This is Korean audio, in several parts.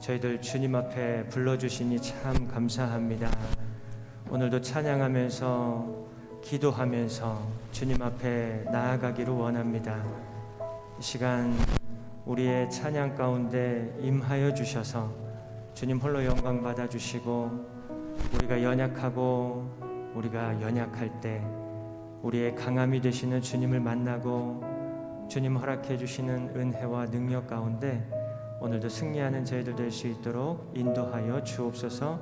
저희들 주님 앞에 불러주시니 참 감사합니다. 오늘도 찬양하면서 기도하면서 주님 앞에 나아가기를 원합니다. 이 시간 우리의 찬양 가운데 임하여 주셔서 주님 홀로 영광 받아주시고, 우리가 연약하고 우리가 연약할 때 우리의 강함이 되시는 주님을 만나고 주님 허락해 주시는 은혜와 능력 가운데 오늘도 승리하는 저희들 될 수 있도록 인도하여 주옵소서.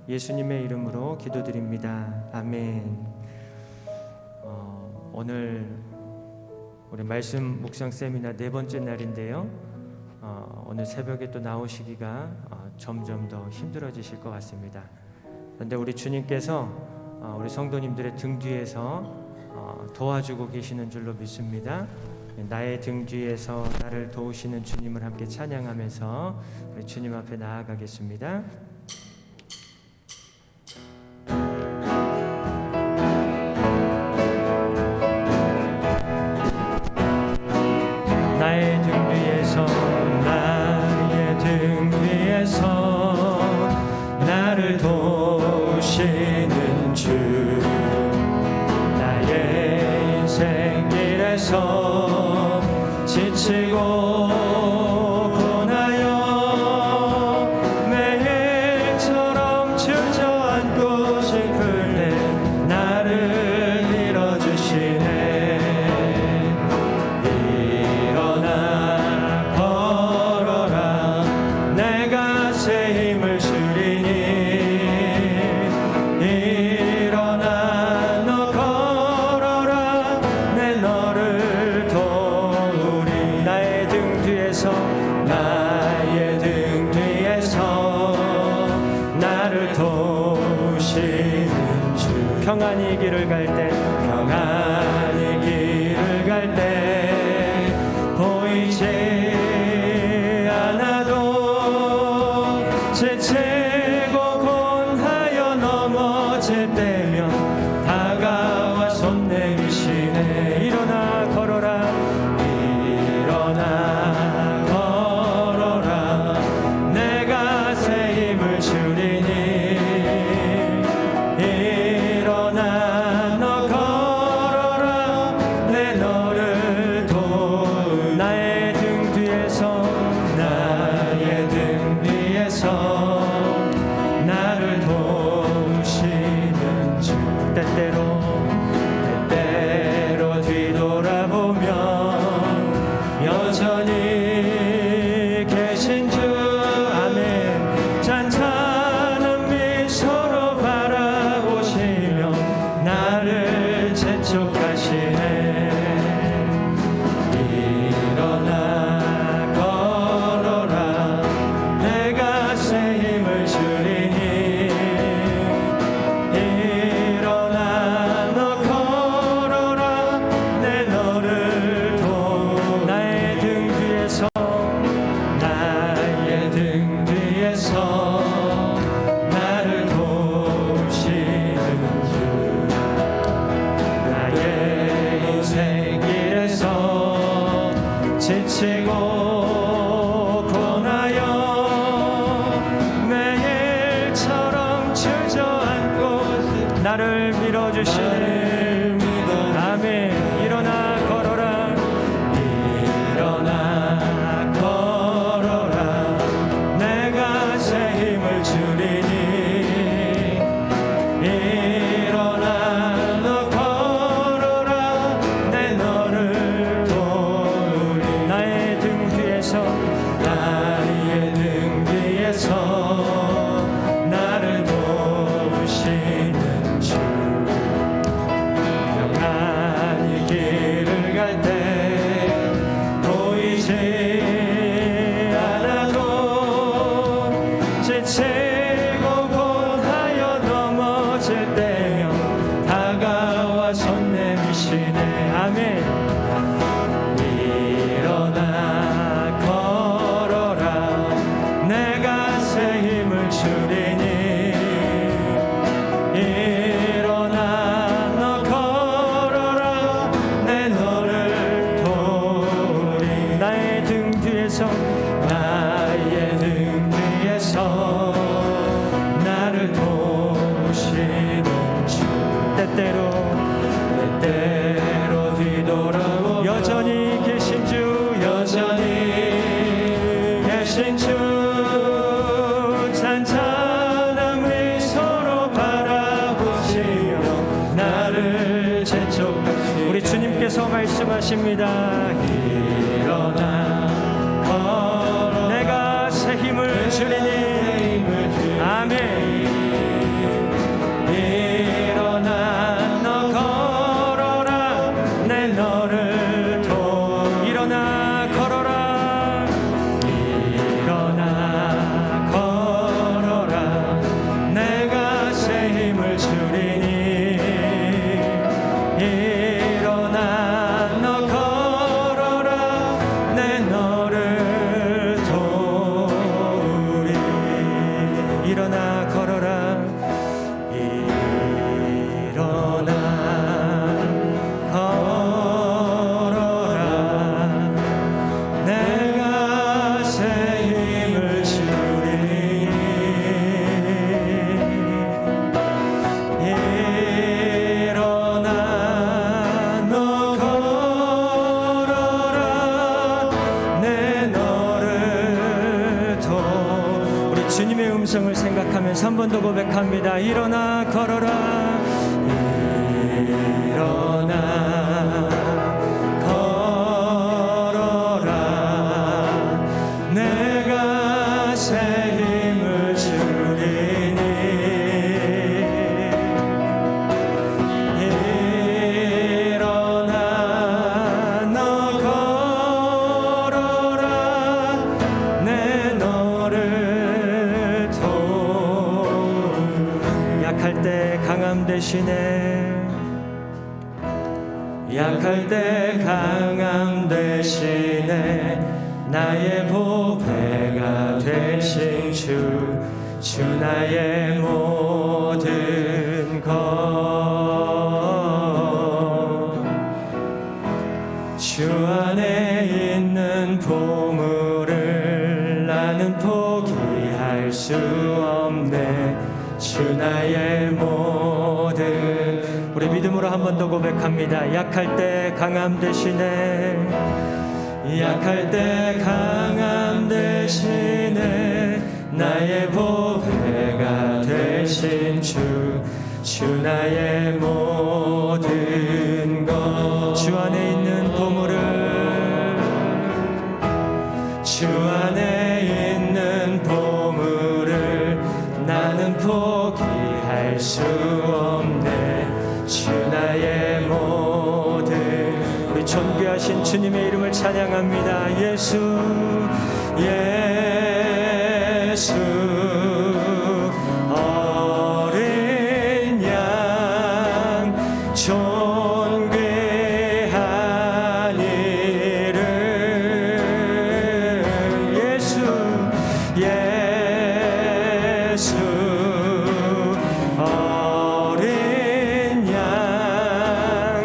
예수님의 이름으로 기도드립니다. 아멘. 오늘 우리 말씀 묵상 세미나 4번째 날인데요. 오늘 새벽에 또 나오시기가 점점 더 힘들어지실 것 같습니다. 그런데 우리 주님께서 우리 성도님들의 등 뒤에서 도와주고 계시는 줄로 믿습니다. 나의 등 뒤에서 나를 도우시는 주님을 함께 찬양하면서 우리 주님 앞에 나아가겠습니다. 나의 등 뒤에서 나의 등 뒤에서 나를 도우시는 주, 나의 인생 길에서 지치고 고나여 매일처럼 주저앉고 싶을 때 나를 밀어주시네. 일어나 걸어라, 내가 새 힘을 주리니. 일어나 너 걸어라, 내 너를 도우리. 나의 등 뒤에서 나의 등 뒤에서 나를 도우시는 주, 평안히 길을 갈 때 평안히 길을 갈 때 보이지 않아도 지치고 곤하여 넘어질 때면 다가와 손 내미시네. 일어나 걸어라, 일어나 걸어라, 내가 새 힘을 주리니. 일어나 너 걸어라, 내 너를 도우. 나의 등 뒤에서 나의 등 뒤에서 되신 주 찬찬함을 서로 바라보시며 나를 재촉하시 우리 주님께서 말씀하십니다. 일어나 걸어 내가 새 힘을 주리니 아멘. 일어나 너 걸어라 내 너를 도 일어나 걸어라 일어나 걸어라 내가 새 힘을 주리니 일어나 너 걸어라 내 너를 도우리 일어나 걸어라 일어나 걸어라 내가 새 힘을 주리니 일어나 너 걸어라 내 너를 도 우리 주님의 음성을 생각하면서 한 번 더 고백합니다. 일어나 걸어라 일어나 걸어라 내가 새 힘을 주리니 일어나 너 걸어라 내 너를 도 약할 때 강함 대신에 약할 때 강함 대신에 나의 보배가 되신 주 나의 모든 것 주 안에 있는 보물을 나는 포기할 수 없네 주 나의 모든 우리 믿음으로 한 번 더 고백합니다. 약할 때 강함 대신에 약할 때 강함 대신에 나의 보배가 되신 주 나의 모든 것 주 안에 있는 보물을 주 안에 있는 보물을 나는 포기할 수 없네 주 나의 모든 우리 존귀하신 주님의 이름을 찬양합니다. 예수 예수 어린 양 존귀한 이름 예수 예수 어린 양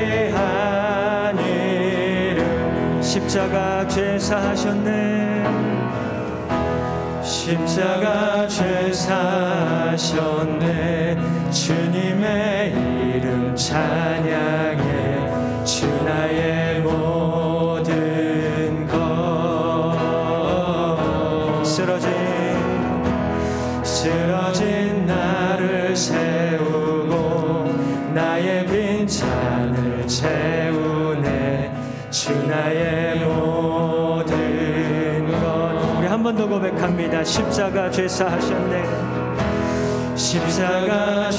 존귀한 이름 십자가 죄사하셨네 십자가 죄사하셨네 주님의 이름 찬양해 주 나의 모든 것 쓰러진 나를 세우고 나의 빈잔을 채우네 주 나의 모든 것 우리 한 번 더 고백합니다. 십자가 죄사하셨네 십자가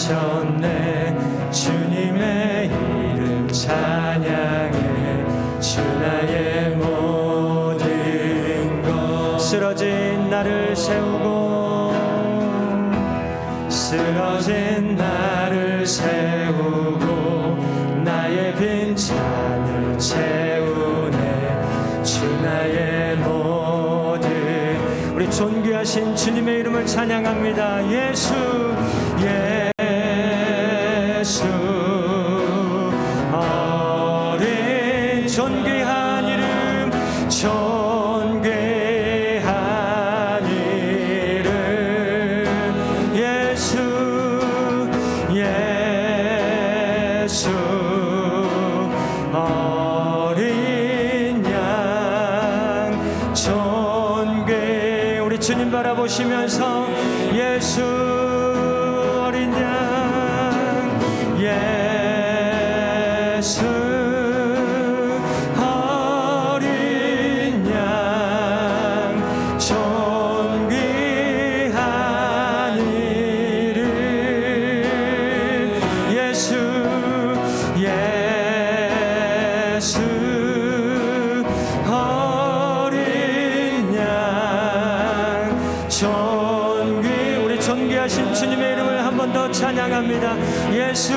죄사하셨네 주님의 이름 찬양해 주 나의 모든 것 쓰러진 나를 세우고 쓰러진 나를 세우고 나의 빈잔을 채우네 주 나의 모든 우리 존귀하신 주님의 이름을 찬양합니다. 예수 예수 어린 존귀한 이름 존귀한 이름 예수 예수 어린 양 주님 바라보시면서 예수 어린 양 예수 어린 양 존귀한 이름 예수 예수 어린 양 우리 존귀하신 주님의 이름을 한 번 더 찬양합니다. 예수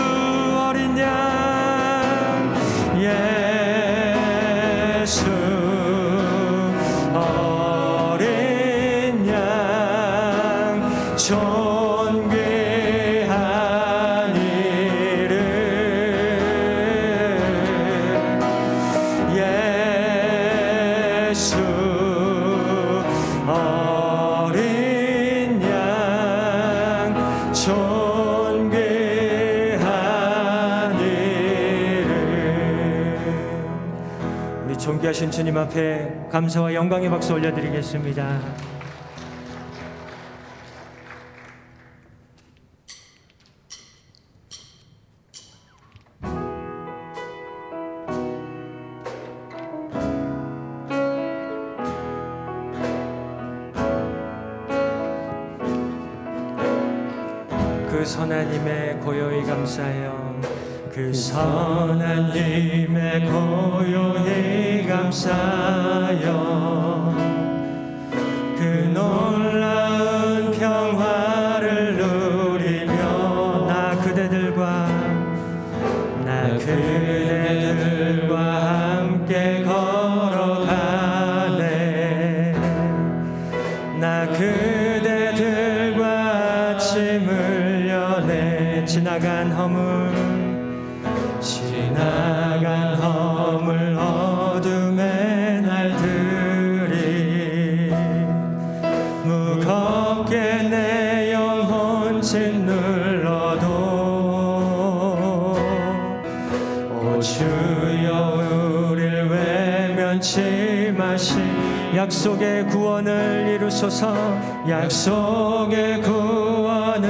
어린 양 예수 어린 양 존귀한 이름 예수 어린 양 존귀한 이름. 우리 존귀하신 주님 앞에 감사와 영광의 박수 올려드리겠습니다. 그 선하님의 고요히 감사하여 그 선하님의 고요히 감사하여 그 놀라운 평화를 누리며 나 그대들과 함께 걸어가네 나 그대들과 아침을 여네 지나간 허물 어둠의 날들이 무겁게 내 영혼 짓눌러도 오 주여 우릴 외면치 마시 약속의 구원을 이루소서 약속의 구원을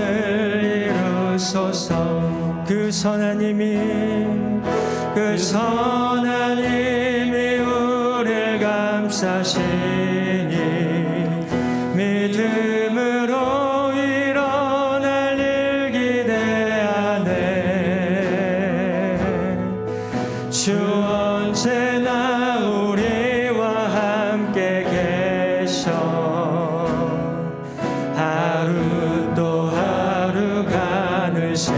이루소서 그 선하님이 우릴 감싸시니 믿음으로 일어날 일 기대하네 주 언제나 우리와 함께 계셔 하루 또 하루가 늘새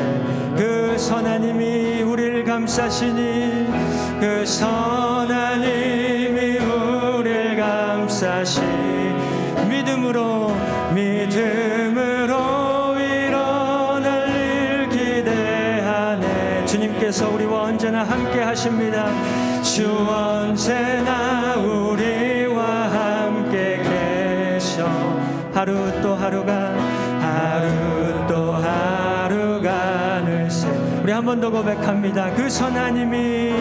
그 선하님이 우리를 감싸시니 그 선하님이 우리를 감싸시 믿음으로 일어날 일 기대하네 주님께서 우리와 언제나 함께 하십니다 주 언제나 우리와 함께 계셔 하루 또 하루가 늘새 우리 한 번 더 고백합니다 그 선하님이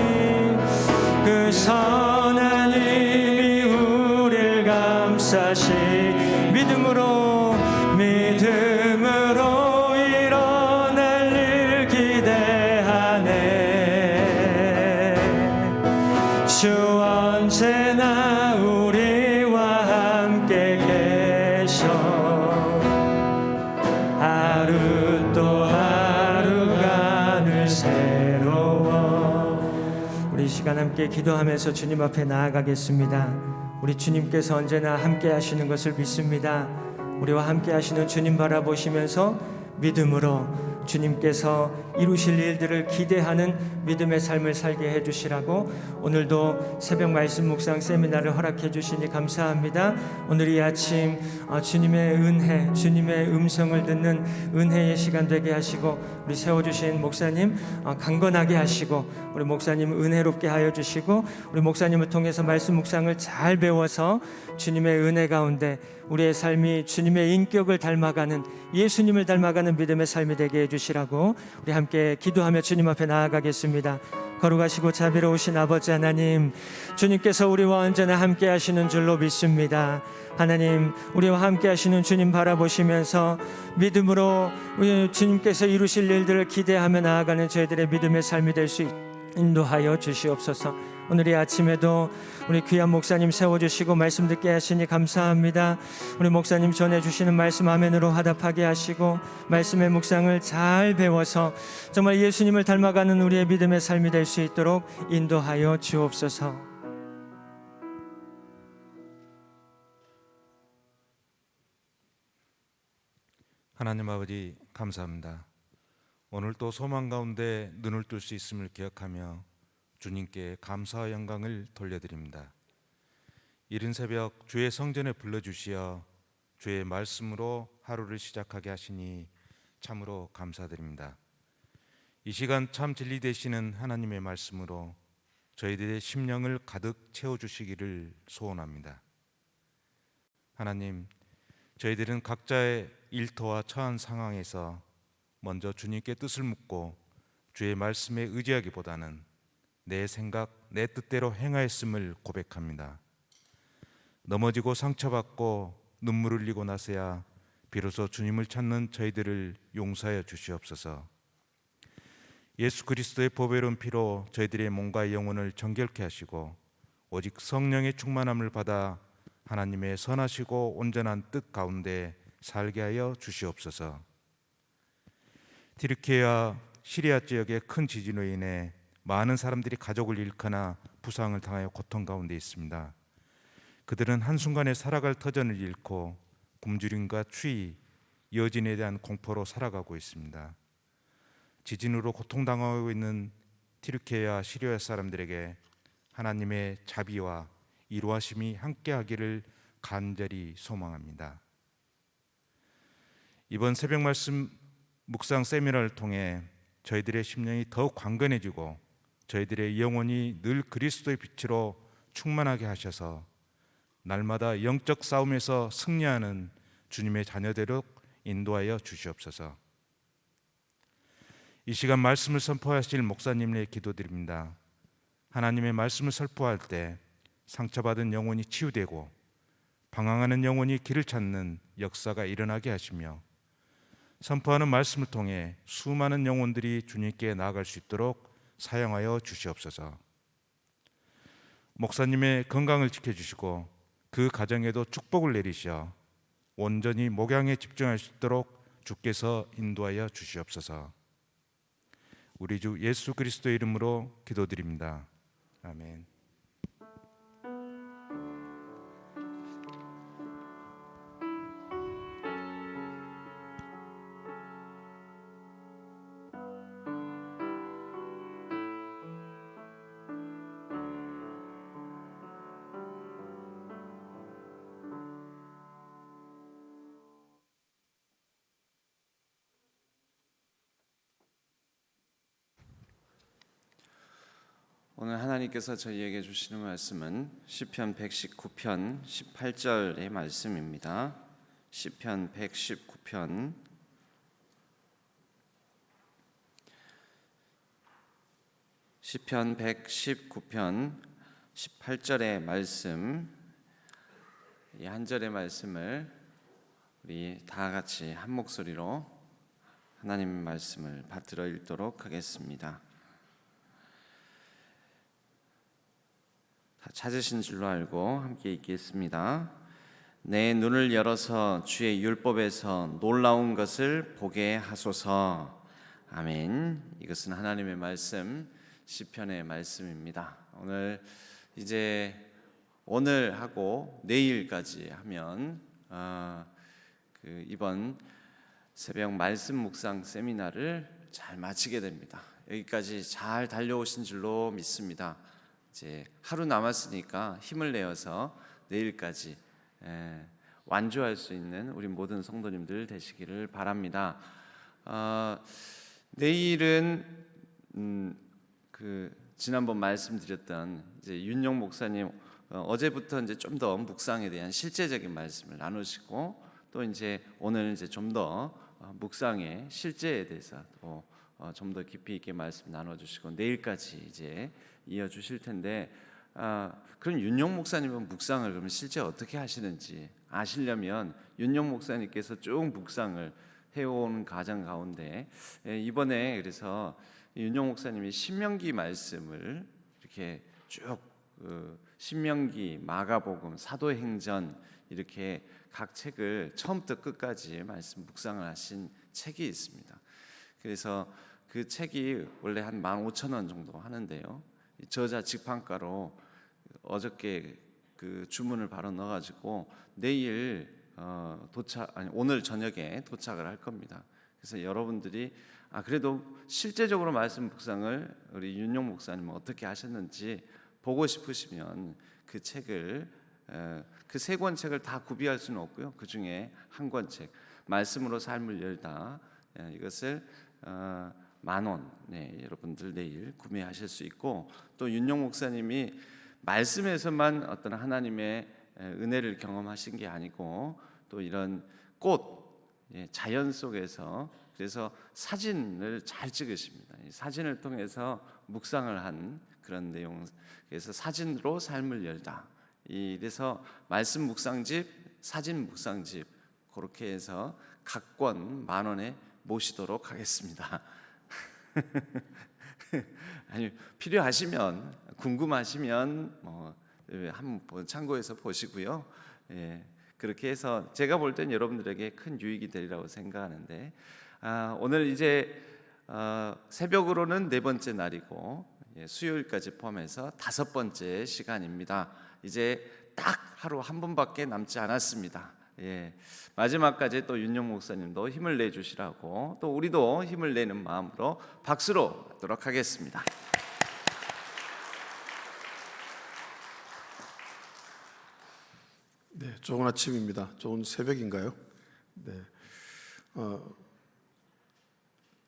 우리를 감싸시 믿음으로 일어날 일 기대하네 주 언제나 우리와 함께 계셔 하루 또 하루가 늘 새로워 우리 시간 함께 기도하면서 주님 앞에 나아가겠습니다. 우리 주님께서 언제나 함께 하시는 것을 믿습니다. 우리와 함께 하시는 주님 바라보시면서 믿음으로 주님께서 이루실 일들을 기대하는 믿음의 삶을 살게 해주시라고 오늘도 새벽 말씀 묵상 세미나를 허락해 주시니 감사합니다. 오늘 이 아침 주님의 은혜, 주님의 음성을 듣는 은혜의 시간 되게 하시고 우리 세워주신 목사님 강건하게 하시고 우리 목사님 은혜롭게 하여 주시고 우리 목사님을 통해서 말씀 묵상을 잘 배워서 주님의 은혜 가운데 우리의 삶이 주님의 인격을 닮아가는 예수님을 닮아가는 믿음의 삶이 되게 해주시고 주시라고 우리 함께 기도하며 주님 앞에 나아가겠습니다. 거룩하시고 자비로우신 아버지 하나님, 주님께서 우리와 언제나 함께 하시는 줄로 믿습니다. 하나님, 우리와 함께 하시는 주님 바라보시면서 믿음으로 주님께서 이루실 일들을 기대하며 나아가는 저희들의 믿음의 삶이 될 수 인도하여 주시옵소서. 오늘 이 아침에도 우리 귀한 목사님 세워주시고 말씀 듣게 하시니 감사합니다. 우리 목사님 전해주시는 말씀 아멘으로 화답하게 하시고 말씀의 묵상을 잘 배워서 정말 예수님을 닮아가는 우리의 믿음의 삶이 될 수 있도록 인도하여 주옵소서. 하나님 아버지 감사합니다. 오늘 또 소망 가운데 눈을 뜰 수 있음을 기억하며 주님께 감사와 영광을 돌려드립니다. 이른 새벽 주의 성전에 불러주시어 주의 말씀으로 하루를 시작하게 하시니 참으로 감사드립니다. 이 시간 참 진리 되시는 하나님의 말씀으로 저희들의 심령을 가득 채워주시기를 소원합니다. 하나님, 저희들은 각자의 일터와 처한 상황에서 먼저 주님께 뜻을 묻고 주의 말씀에 의지하기보다는 내 생각, 내 뜻대로 행하였음을 고백합니다. 넘어지고 상처받고 눈물 흘리고 나서야 비로소 주님을 찾는 저희들을 용서하여 주시옵소서. 예수 그리스도의 보배로운 피로 저희들의 몸과 영혼을 정결케 하시고 오직 성령의 충만함을 받아 하나님의 선하시고 온전한 뜻 가운데 살게 하여 주시옵소서. 튀르키예와 시리아 지역의 큰 지진으로 인해 많은 사람들이 가족을 잃거나 부상을 당하여 고통 가운데 있습니다. 그들은 한순간에 살아갈 터전을 잃고 굶주림과 추위, 여진에 대한 공포로 살아가고 있습니다. 지진으로 고통당하고 있는 튀르키예와 시리아 사람들에게 하나님의 자비와 이루하심이 함께하기를 간절히 소망합니다. 이번 새벽 말씀 묵상 세미나를 통해 저희들의 심령이 더욱 광건해지고 저희들의 영혼이 늘 그리스도의 빛으로 충만하게 하셔서 날마다 영적 싸움에서 승리하는 주님의 자녀되도록 인도하여 주시옵소서. 이 시간 말씀을 선포하실 목사님의 기도드립니다. 하나님의 말씀을 선포할 때 상처받은 영혼이 치유되고 방황하는 영혼이 길을 찾는 역사가 일어나게 하시며 선포하는 말씀을 통해 수많은 영혼들이 주님께 나아갈 수 있도록 사용하여 주시옵소서. 목사님의 건강을 지켜주시고 그 가정에도 축복을 내리시어 온전히 목양에 집중할 수 있도록 주께서 인도하여 주시옵소서. 우리 주 예수 그리스도의 이름으로 기도드립니다. 아멘. 오늘 하나님께서 저희에게 주시는 말씀은 시편 119편 18절의 말씀입니다. 시편 119편 18절의 말씀, 이 한 절의 말씀을 우리 다 같이 한 목소리로 하나님의 말씀을 받들어 읽도록 하겠습니다. 다 찾으신 줄로 알고 함께 읽겠습니다. 내 눈을 열어서 주의 율법에서 놀라운 것을 보게 하소서. 아멘. 이것은 하나님의 말씀, 시편의 말씀입니다. 오늘 하고 내일까지 하면 이번 새벽 말씀 묵상 세미나를 잘 마치게 됩니다. 여기까지 잘 달려오신 줄로 믿습니다. 이제 하루 남았으니까 힘을 내어서 내일까지 완주할 수 있는 우리 모든 성도님들 되시기를 바랍니다. 내일은 지난번 말씀드렸던 이제 윤용 목사님 어제부터 이제 좀 더 묵상에 대한 실제적인 말씀을 나누시고 또 이제 오늘 이제 좀 더 묵상의 실제에 대해서 좀 더 깊이 있게 말씀 나눠주시고 내일까지 이제 이어주실 텐데, 그럼 윤용 목사님은 묵상을 그러면 실제 어떻게 하시는지 아시려면 윤용 목사님께서 쭉 묵상을 해온 과정 가운데 이번에 그래서 윤용 목사님이 신명기 말씀을 이렇게 쭉 신명기, 마가복음, 사도행전 이렇게 각 책을 처음부터 끝까지 말씀 묵상을 하신 책이 있습니다. 그래서 그 책이 원래 한 15,000원 정도 하는데요, 저자 직판가로 어저께 그 주문을 바로 넣어가지고 내일 오늘 저녁에 도착을 할 겁니다. 그래서 여러분들이 그래도 실제적으로 말씀 묵상을 우리 윤용 목사님은 어떻게 하셨는지 보고 싶으시면 그 책을 그 세 권 책을 다 구비할 수는 없고요. 그 중에 한 권 책 말씀으로 삶을 열다, 이것을 10,000원 여러분들 내일 구매하실 수 있고, 또 윤용 목사님이 말씀에서만 어떤 하나님의 은혜를 경험하신 게 아니고 또 이런 꽃, 자연 속에서 그래서 사진을 잘 찍으십니다. 이 사진을 통해서 묵상을 한 그런 내용. 그래서 사진으로 삶을 열다. 이래서 말씀 묵상집, 사진 묵상집 그렇게 해서 각 권 10,000원에 모시도록 하겠습니다. 아니, 필요하시면 궁금하시면 한번 참고해서 보시고요. 그렇게 해서 제가 볼 땐 여러분들에게 큰 유익이 되리라고 생각하는데, 오늘 이제 새벽으로는 4번째 날이고 수요일까지 포함해서 5번째 시간입니다. 이제 딱 하루 한 번밖에 남지 않았습니다. 마지막까지 또 윤용 목사님도 힘을 내주시라고 또 우리도 힘을 내는 마음으로 박수로 받도록 하겠습니다. 네, 좋은 아침입니다. 좋은 새벽인가요? 네,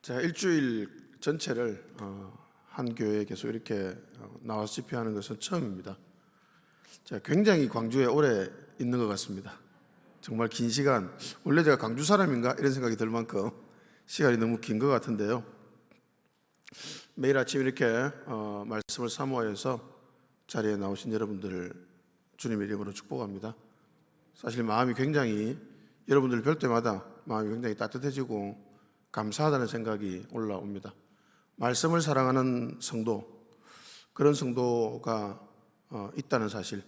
제가 일주일 전체를 한 교회에 계속 이렇게 나와서 집회하는 것은 처음입니다. 제가 굉장히 광주에 오래 있는 것 같습니다. 정말 긴 시간, 원래 제가 광주 사람인가 이런 생각이 들 만큼 시간이 너무 긴 것 같은데요, 매일 아침 이렇게 말씀을 사모하여서 자리에 나오신 여러분들을 주님의 이름으로 축복합니다. 사실 마음이 굉장히, 여러분들 뵐 때마다 마음이 굉장히 따뜻해지고 감사하다는 생각이 올라옵니다. 말씀을 사랑하는 성도, 그런 성도가 있다는 사실,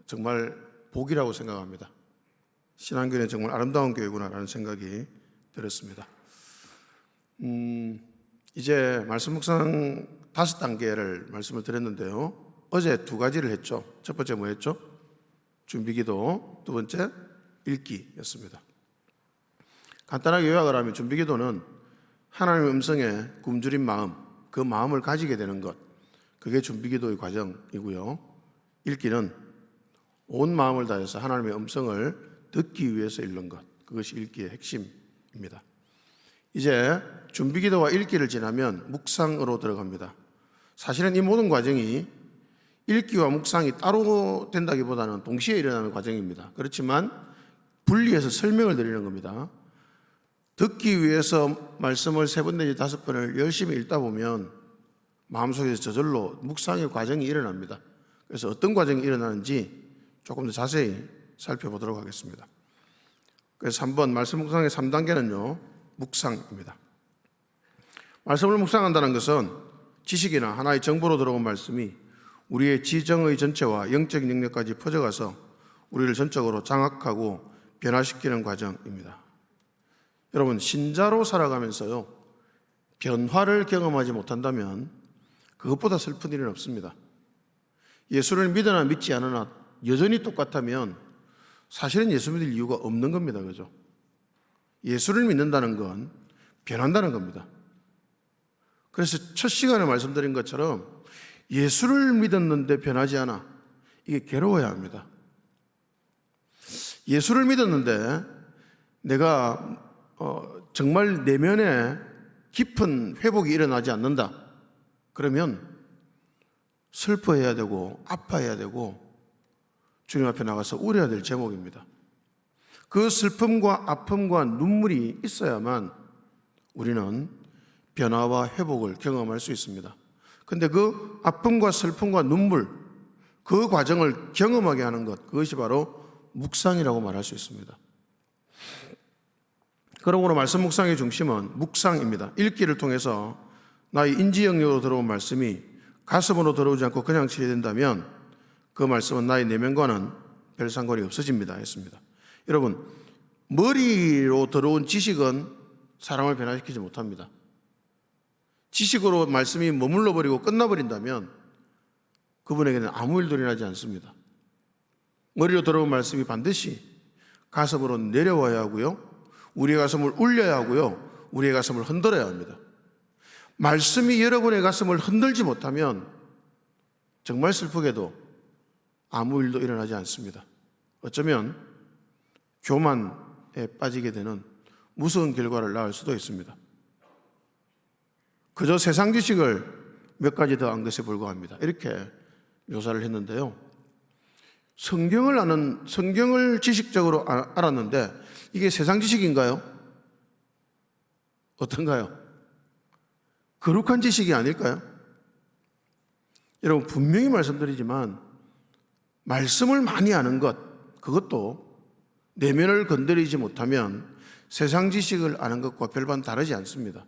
정말 복이라고 생각합니다. 신한교회는 정말 아름다운 교회구나라는 생각이 들었습니다. 이제 말씀 묵상 5단계를 말씀을 드렸는데요, 어제 2가지를 했죠. 첫 번째 뭐 했죠? 준비기도, 두 번째 읽기였습니다. 간단하게 요약을 하면 준비기도는 하나님의 음성에 굶주린 마음, 그 마음을 가지게 되는 것, 그게 준비기도의 과정이고요. 읽기는 온 마음을 다해서 하나님의 음성을 듣기 위해서 읽는 것, 그것이 읽기의 핵심입니다. 이제 준비기도와 읽기를 지나면 묵상으로 들어갑니다. 사실은 이 모든 과정이 읽기와 묵상이 따로 된다기보다는 동시에 일어나는 과정입니다. 그렇지만 분리해서 설명을 드리는 겁니다. 듣기 위해서 말씀을 3번 내지 5번을 열심히 읽다 보면 마음속에서 저절로 묵상의 과정이 일어납니다. 그래서 어떤 과정이 일어나는지 조금 더 자세히 살펴보도록 하겠습니다. 그래서 3번 말씀 묵상의 3단계는요, 묵상입니다. 말씀을 묵상한다는 것은 지식이나 하나의 정보로 들어온 말씀이 우리의 지정의 전체와 영적인 영역까지 퍼져가서 우리를 전적으로 장악하고 변화시키는 과정입니다. 여러분, 신자로 살아가면서요, 변화를 경험하지 못한다면 그것보다 슬픈 일은 없습니다. 예수를 믿으나 믿지 않으나 여전히 똑같다면 사실은 예수 믿을 이유가 없는 겁니다. 그죠? 예수를 믿는다는 건 변한다는 겁니다. 그래서 첫 시간에 말씀드린 것처럼 예수를 믿었는데 변하지 않아, 이게 괴로워야 합니다. 예수를 믿었는데 내가 정말 내면에 깊은 회복이 일어나지 않는다, 그러면 슬퍼해야 되고 아파해야 되고 주님 앞에 나가서 울어야 될 제목입니다. 그 슬픔과 아픔과 눈물이 있어야만 우리는 변화와 회복을 경험할 수 있습니다. 근데 그 아픔과 슬픔과 눈물, 그 과정을 경험하게 하는 것, 그것이 바로 묵상이라고 말할 수 있습니다. 그러므로 말씀 묵상의 중심은 묵상입니다. 읽기를 통해서 나의 인지 영역으로 들어온 말씀이 가슴으로 들어오지 않고 그냥 처리된다면 그 말씀은 나의 내면과는 별 상관이 없어집니다 했습니다. 여러분, 머리로 들어온 지식은 사람을 변화시키지 못합니다. 지식으로 말씀이 머물러 버리고 끝나버린다면 그분에게는 아무 일도 일어나지 않습니다. 머리로 들어온 말씀이 반드시 가슴으로 내려와야 하고요, 우리의 가슴을 울려야 하고요, 우리의 가슴을 흔들어야 합니다. 말씀이 여러분의 가슴을 흔들지 못하면 정말 슬프게도 아무 일도 일어나지 않습니다. 어쩌면 교만에 빠지게 되는 무서운 결과를 낳을 수도 있습니다. 그저 세상 지식을 몇 가지 더 안 것에 불과합니다. 이렇게 묘사를 했는데요. 성경을 지식적으로 알았는데 이게 세상 지식인가요? 어떤가요? 거룩한 지식이 아닐까요? 여러분, 분명히 말씀드리지만 말씀을 많이 아는 것, 그것도 내면을 건드리지 못하면 세상 지식을 아는 것과 별반 다르지 않습니다.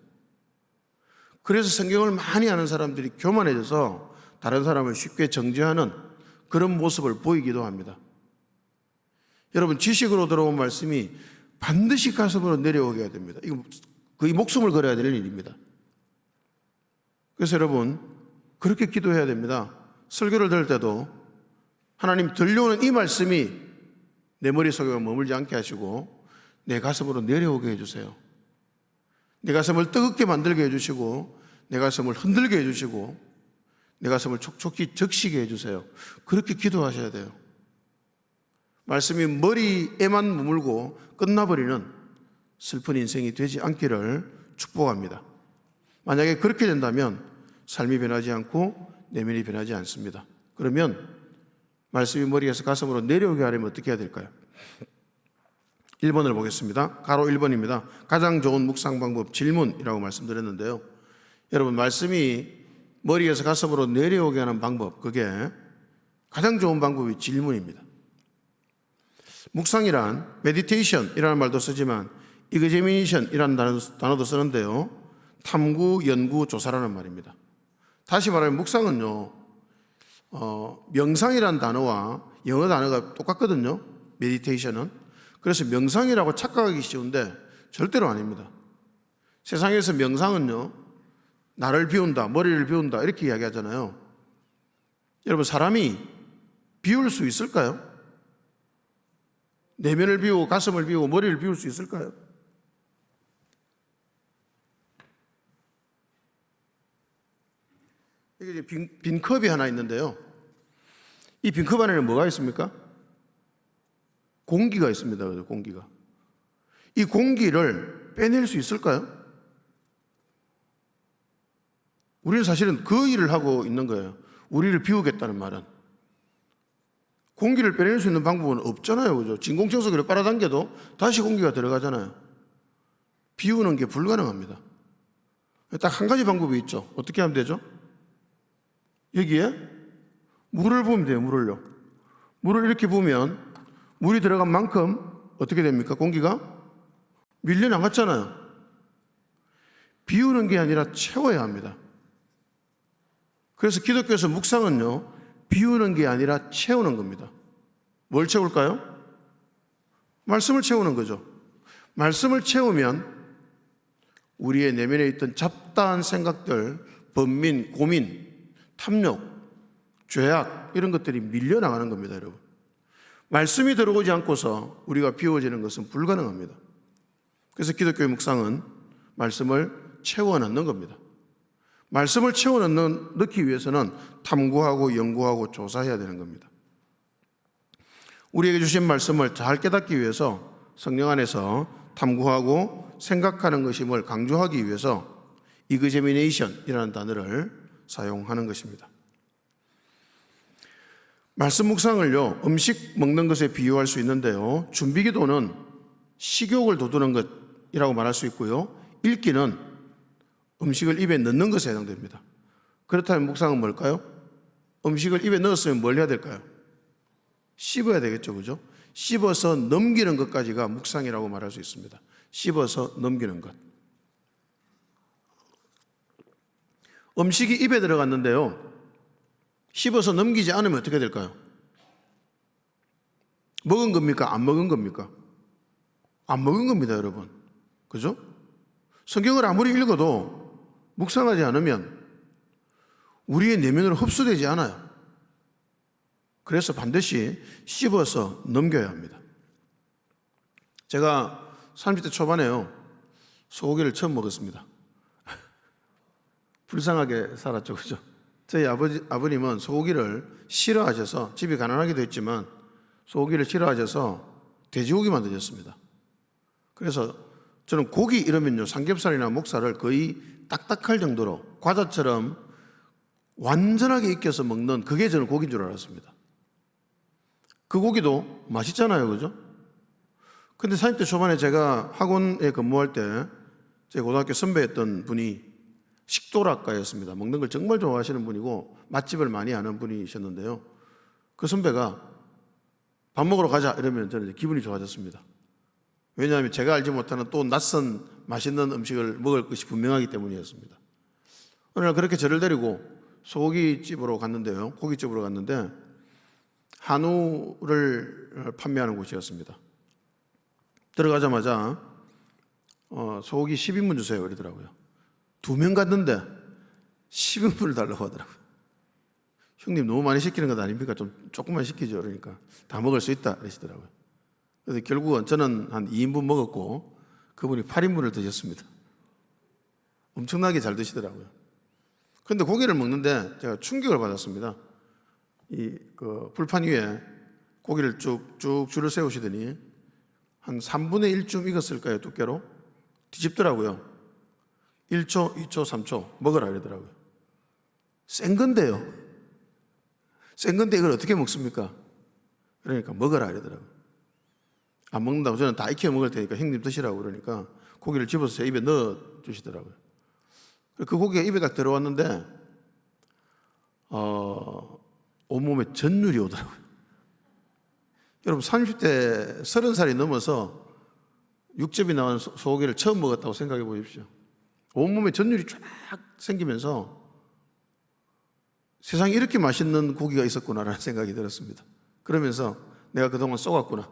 그래서 성경을 많이 아는 사람들이 교만해져서 다른 사람을 쉽게 정죄하는 그런 모습을 보이기도 합니다. 여러분, 지식으로 들어온 말씀이 반드시 가슴으로 내려오게 해야 됩니다. 이거 거의 목숨을 걸어야 될 일입니다. 그래서 여러분, 그렇게 기도해야 됩니다. 설교를 들을 때도 하나님, 들려오는 이 말씀이 내 머릿속에 머물지 않게 하시고 내 가슴으로 내려오게 해주세요. 내 가슴을 뜨겁게 만들게 해주시고 내 가슴을 흔들게 해주시고 내 가슴을 촉촉히 적시게 해주세요. 그렇게 기도하셔야 돼요. 말씀이 머리에만 머물고 끝나버리는 슬픈 인생이 되지 않기를 축복합니다. 만약에 그렇게 된다면 삶이 변하지 않고 내면이 변하지 않습니다. 그러면 말씀이 머리에서 가슴으로 내려오게 하려면 어떻게 해야 될까요? 1번을 보겠습니다. 가로 1번입니다. 가장 좋은 묵상 방법 질문이라고 말씀드렸는데요. 여러분, 말씀이 머리에서 가슴으로 내려오게 하는 방법, 그게 가장 좋은 방법이 질문입니다. 묵상이란 메디테이션이라는 말도 쓰지만 이그제미니션이라는 단어도 쓰는데요. 탐구, 연구, 조사라는 말입니다. 다시 말하면 묵상은요, 명상이라는 단어와 영어 단어가 똑같거든요. 메디테이션은. 그래서 명상이라고 착각하기 쉬운데 절대로 아닙니다. 세상에서 명상은요, 나를 비운다, 머리를 비운다 이렇게 이야기하잖아요. 여러분, 사람이 비울 수 있을까요? 내면을 비우고 가슴을 비우고 머리를 비울 수 있을까요? 이게 빈 컵이 하나 있는데요. 이 빈 컵 안에는 뭐가 있습니까? 공기가 있습니다. 공기가. 이 공기를 빼낼 수 있을까요? 우리는 사실은 그 일을 하고 있는 거예요. 우리를 비우겠다는 말은. 공기를 빼낼 수 있는 방법은 없잖아요. 그죠? 진공청소기를 빨아당겨도 다시 공기가 들어가잖아요. 비우는 게 불가능합니다. 딱 한 가지 방법이 있죠. 어떻게 하면 되죠? 여기에 물을 부으면 돼요. 물을요. 물을 이렇게 부으면 물이 들어간 만큼 어떻게 됩니까? 공기가 밀려나갔잖아요. 비우는 게 아니라 채워야 합니다. 그래서 기독교에서 묵상은요, 비우는 게 아니라 채우는 겁니다. 뭘 채울까요? 말씀을 채우는 거죠. 말씀을 채우면 우리의 내면에 있던 잡다한 생각들, 번민, 고민, 탐욕, 죄악 이런 것들이 밀려나가는 겁니다, 여러분. 말씀이 들어오지 않고서 우리가 비워지는 것은 불가능합니다. 그래서 기독교의 묵상은 말씀을 채워 넣는 겁니다. 말씀을 채워 넣기 위해서는 탐구하고 연구하고 조사해야 되는 겁니다. 우리에게 주신 말씀을 잘 깨닫기 위해서 성령 안에서 탐구하고 생각하는 것임을 강조하기 위해서 이그제미네이션이라는 단어를 사용하는 것입니다. 말씀 묵상을요, 음식 먹는 것에 비유할 수 있는데요, 준비기도는 식욕을 돋우는 것이라고 말할 수 있고요. 읽기는 음식을 입에 넣는 것에 해당됩니다. 그렇다면 묵상은 뭘까요? 음식을 입에 넣었으면 뭘 해야 될까요? 씹어야 되겠죠, 그죠? 씹어서 넘기는 것까지가 묵상이라고 말할 수 있습니다. 씹어서 넘기는 것. 음식이 입에 들어갔는데요, 씹어서 넘기지 않으면 어떻게 될까요? 먹은 겁니까? 안 먹은 겁니까? 안 먹은 겁니다, 여러분. 그죠? 성경을 아무리 읽어도 묵상하지 않으면 우리의 내면으로 흡수되지 않아요. 그래서 반드시 씹어서 넘겨야 합니다. 제가 30대 초반에요, 소고기를 처음 먹었습니다. 불쌍하게 살았죠, 그죠? 저희 아버님은 소고기를 싫어하셔서, 집이 가난하기도 했지만 소고기를 싫어하셔서 돼지고기만 드셨습니다. 그래서 저는 고기 이러면요, 삼겹살이나 목살을 거의 딱딱할 정도로 과자처럼 완전하게 익혀서 먹는, 그게 저는 고기인 줄 알았습니다. 그 고기도 맛있잖아요, 그죠? 근데 40대 초반에 제가 학원에 근무할 때 제 고등학교 선배였던 분이 식도락가였습니다. 먹는 걸 정말 좋아하시는 분이고 맛집을 많이 아는 분이셨는데요, 그 선배가 밥 먹으러 가자 이러면 저는 기분이 좋아졌습니다. 왜냐하면 제가 알지 못하는 또 낯선 맛있는 음식을 먹을 것이 분명하기 때문이었습니다. 어느 날 그렇게 저를 데리고 소고기집으로 갔는데요, 고깃집으로 갔는데 한우를 판매하는 곳이었습니다. 들어가자마자 소고기 10인분 주세요 그러더라고요. 2명 갔는데 10인분을 달라고 하더라고요. 형님 너무 많이 시키는 것 아닙니까? 좀 조금만 시키죠. 그러니까 다 먹을 수 있다 그러시더라고요. 그래서 결국은 저는 한 2인분 먹었고 그분이 8인분을 드셨습니다. 엄청나게 잘 드시더라고요. 그런데 고기를 먹는데 제가 충격을 받았습니다. 그 불판 위에 고기를 쭉쭉 줄을 세우시더니 한 3분의 1쯤 익었을까요? 두께로 뒤집더라고요. 1초, 2초, 3초 먹으라 그러더라고요. 센 건데요. 센 건데 이걸 어떻게 먹습니까? 그러니까 먹으라 그러더라고요. 안 먹는다고, 저는 다 익혀 먹을 테니까 형님 드시라고 그러니까 고기를 집어서 제 입에 넣어 주시더라고요. 그 고기가 입에 딱 들어왔는데 온몸에 전율이 오더라고요. 여러분 30대 30살이 넘어서 육즙이 나온 소고기를 처음 먹었다고 생각해 보십시오. 온몸에 전율이 쫙 생기면서 세상에 이렇게 맛있는 고기가 있었구나라는 생각이 들었습니다. 그러면서 내가 그동안 쏘갔구나,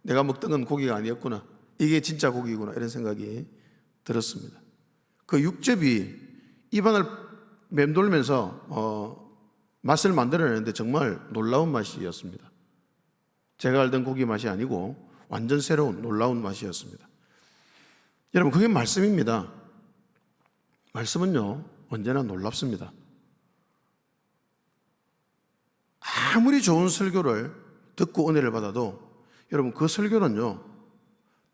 내가 먹던 건 고기가 아니었구나, 이게 진짜 고기구나, 이런 생각이 들었습니다. 그 육즙이 입안을 맴돌면서 맛을 만들어내는데 정말 놀라운 맛이었습니다. 제가 알던 고기 맛이 아니고 완전 새로운 놀라운 맛이었습니다. 여러분, 그게 말씀입니다. 말씀은요 언제나 놀랍습니다. 아무리 좋은 설교를 듣고 은혜를 받아도 여러분 그 설교는요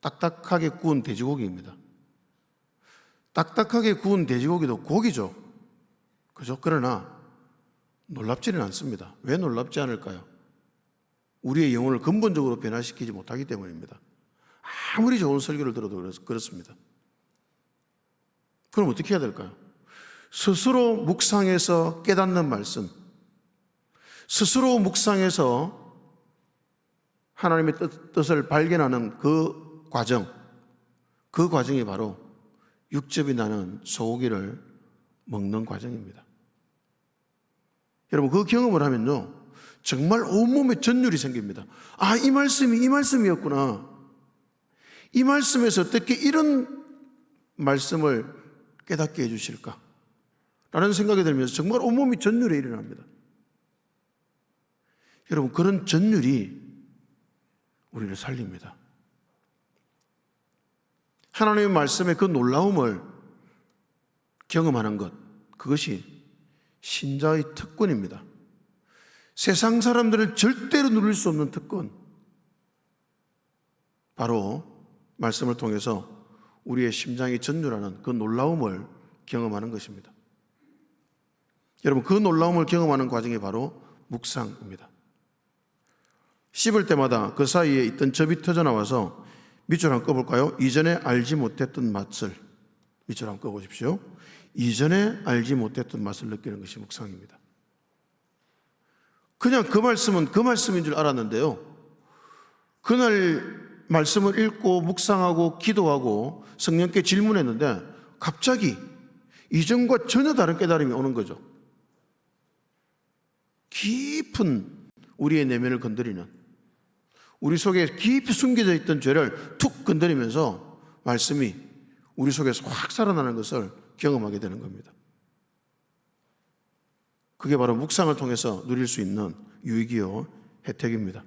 딱딱하게 구운 돼지고기입니다. 딱딱하게 구운 돼지고기도 고기죠, 그죠? 그러나 놀랍지는 않습니다. 왜 놀랍지 않을까요? 우리의 영혼을 근본적으로 변화시키지 못하기 때문입니다. 아무리 좋은 설교를 들어도 그렇습니다. 그럼 어떻게 해야 될까요? 스스로 묵상해서 깨닫는 말씀, 스스로 묵상해서 하나님의 뜻을 발견하는 그 과정이 바로 육즙이 나는 소고기를 먹는 과정입니다. 여러분, 그 경험을 하면요 정말 온몸에 전율이 생깁니다. 아, 이 말씀이었구나. 이 말씀에서 어떻게 이런 말씀을 깨닫게 해주실까? 라는 생각이 들면서 정말 온몸이 전율에 일어납니다. 여러분, 그런 전율이 우리를 살립니다. 하나님의 말씀의 그 놀라움을 경험하는 것, 그것이 신자의 특권입니다. 세상 사람들은 절대로 누릴 수 없는 특권, 바로 말씀을 통해서 우리의 심장이 전율하는 그 놀라움을 경험하는 것입니다. 여러분, 그 놀라움을 경험하는 과정이 바로 묵상입니다. 씹을 때마다 그 사이에 있던 접이 터져 나와서 밑줄 한번 꺼볼까요? 이전에 알지 못했던 맛을, 밑줄 한번 꺼보십시오. 이전에 알지 못했던 맛을 느끼는 것이 묵상입니다. 그냥 그 말씀은 그 말씀인 줄 알았는데요, 그날 말씀을 읽고 묵상하고 기도하고 성령께 질문했는데 갑자기 이전과 전혀 다른 깨달음이 오는 거죠. 깊은 우리의 내면을 건드리는, 우리 속에 깊이 숨겨져 있던 죄를 툭 건드리면서 말씀이 우리 속에서 확 살아나는 것을 경험하게 되는 겁니다. 그게 바로 묵상을 통해서 누릴 수 있는 유익이요 혜택입니다.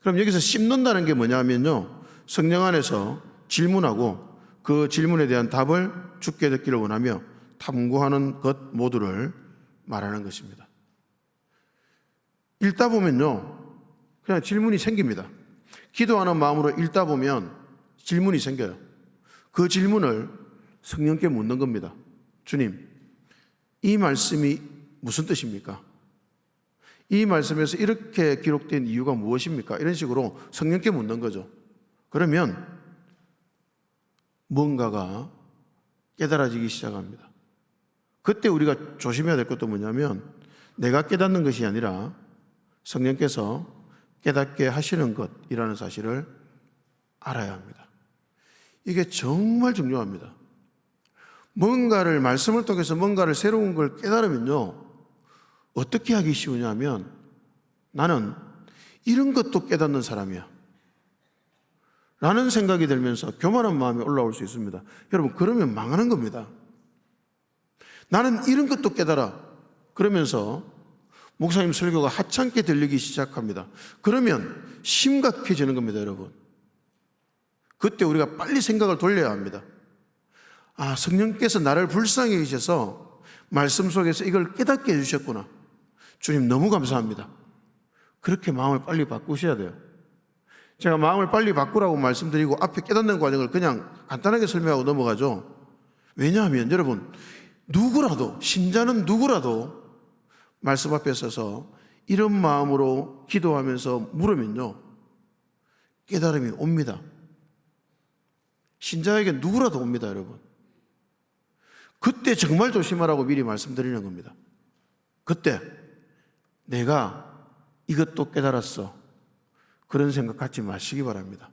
그럼 여기서 씹는다는 게 뭐냐면요, 성령 안에서 질문하고 그 질문에 대한 답을 주께 듣기를 원하며 탐구하는 것 모두를 말하는 것입니다. 읽다 보면요, 그냥 질문이 생깁니다. 기도하는 마음으로 읽다 보면 질문이 생겨요. 그 질문을 성령께 묻는 겁니다. 주님, 이 말씀이 무슨 뜻입니까? 이 말씀에서 이렇게 기록된 이유가 무엇입니까? 이런 식으로 성령께 묻는 거죠. 그러면 뭔가가 깨달아지기 시작합니다. 그때 우리가 조심해야 될 것도 뭐냐면, 내가 깨닫는 것이 아니라 성령께서 깨닫게 하시는 것이라는 사실을 알아야 합니다. 이게 정말 중요합니다. 뭔가를, 말씀을 통해서 뭔가를 새로운 걸 깨달으면요, 어떻게 하기 쉬우냐면, 나는 이런 것도 깨닫는 사람이야 라는 생각이 들면서 교만한 마음이 올라올 수 있습니다. 여러분, 그러면 망하는 겁니다. 나는 이런 것도 깨달아 그러면서 목사님 설교가 하찮게 들리기 시작합니다. 그러면 심각해지는 겁니다, 여러분. 그때 우리가 빨리 생각을 돌려야 합니다. 아, 성령께서 나를 불쌍히 여기셔서 말씀 속에서 이걸 깨닫게 해주셨구나. 주님 너무 감사합니다. 그렇게 마음을 빨리 바꾸셔야 돼요. 제가 마음을 빨리 바꾸라고 말씀드리고 앞에 깨닫는 과정을 그냥 간단하게 설명하고 넘어가죠. 왜냐하면 여러분, 누구라도, 신자는 누구라도 말씀 앞에 서서 이런 마음으로 기도하면서 물으면요, 깨달음이 옵니다. 신자에게 누구라도 옵니다, 여러분. 그때 정말 조심하라고 미리 말씀드리는 겁니다. 그때 내가 이것도 깨달았어, 그런 생각 갖지 마시기 바랍니다.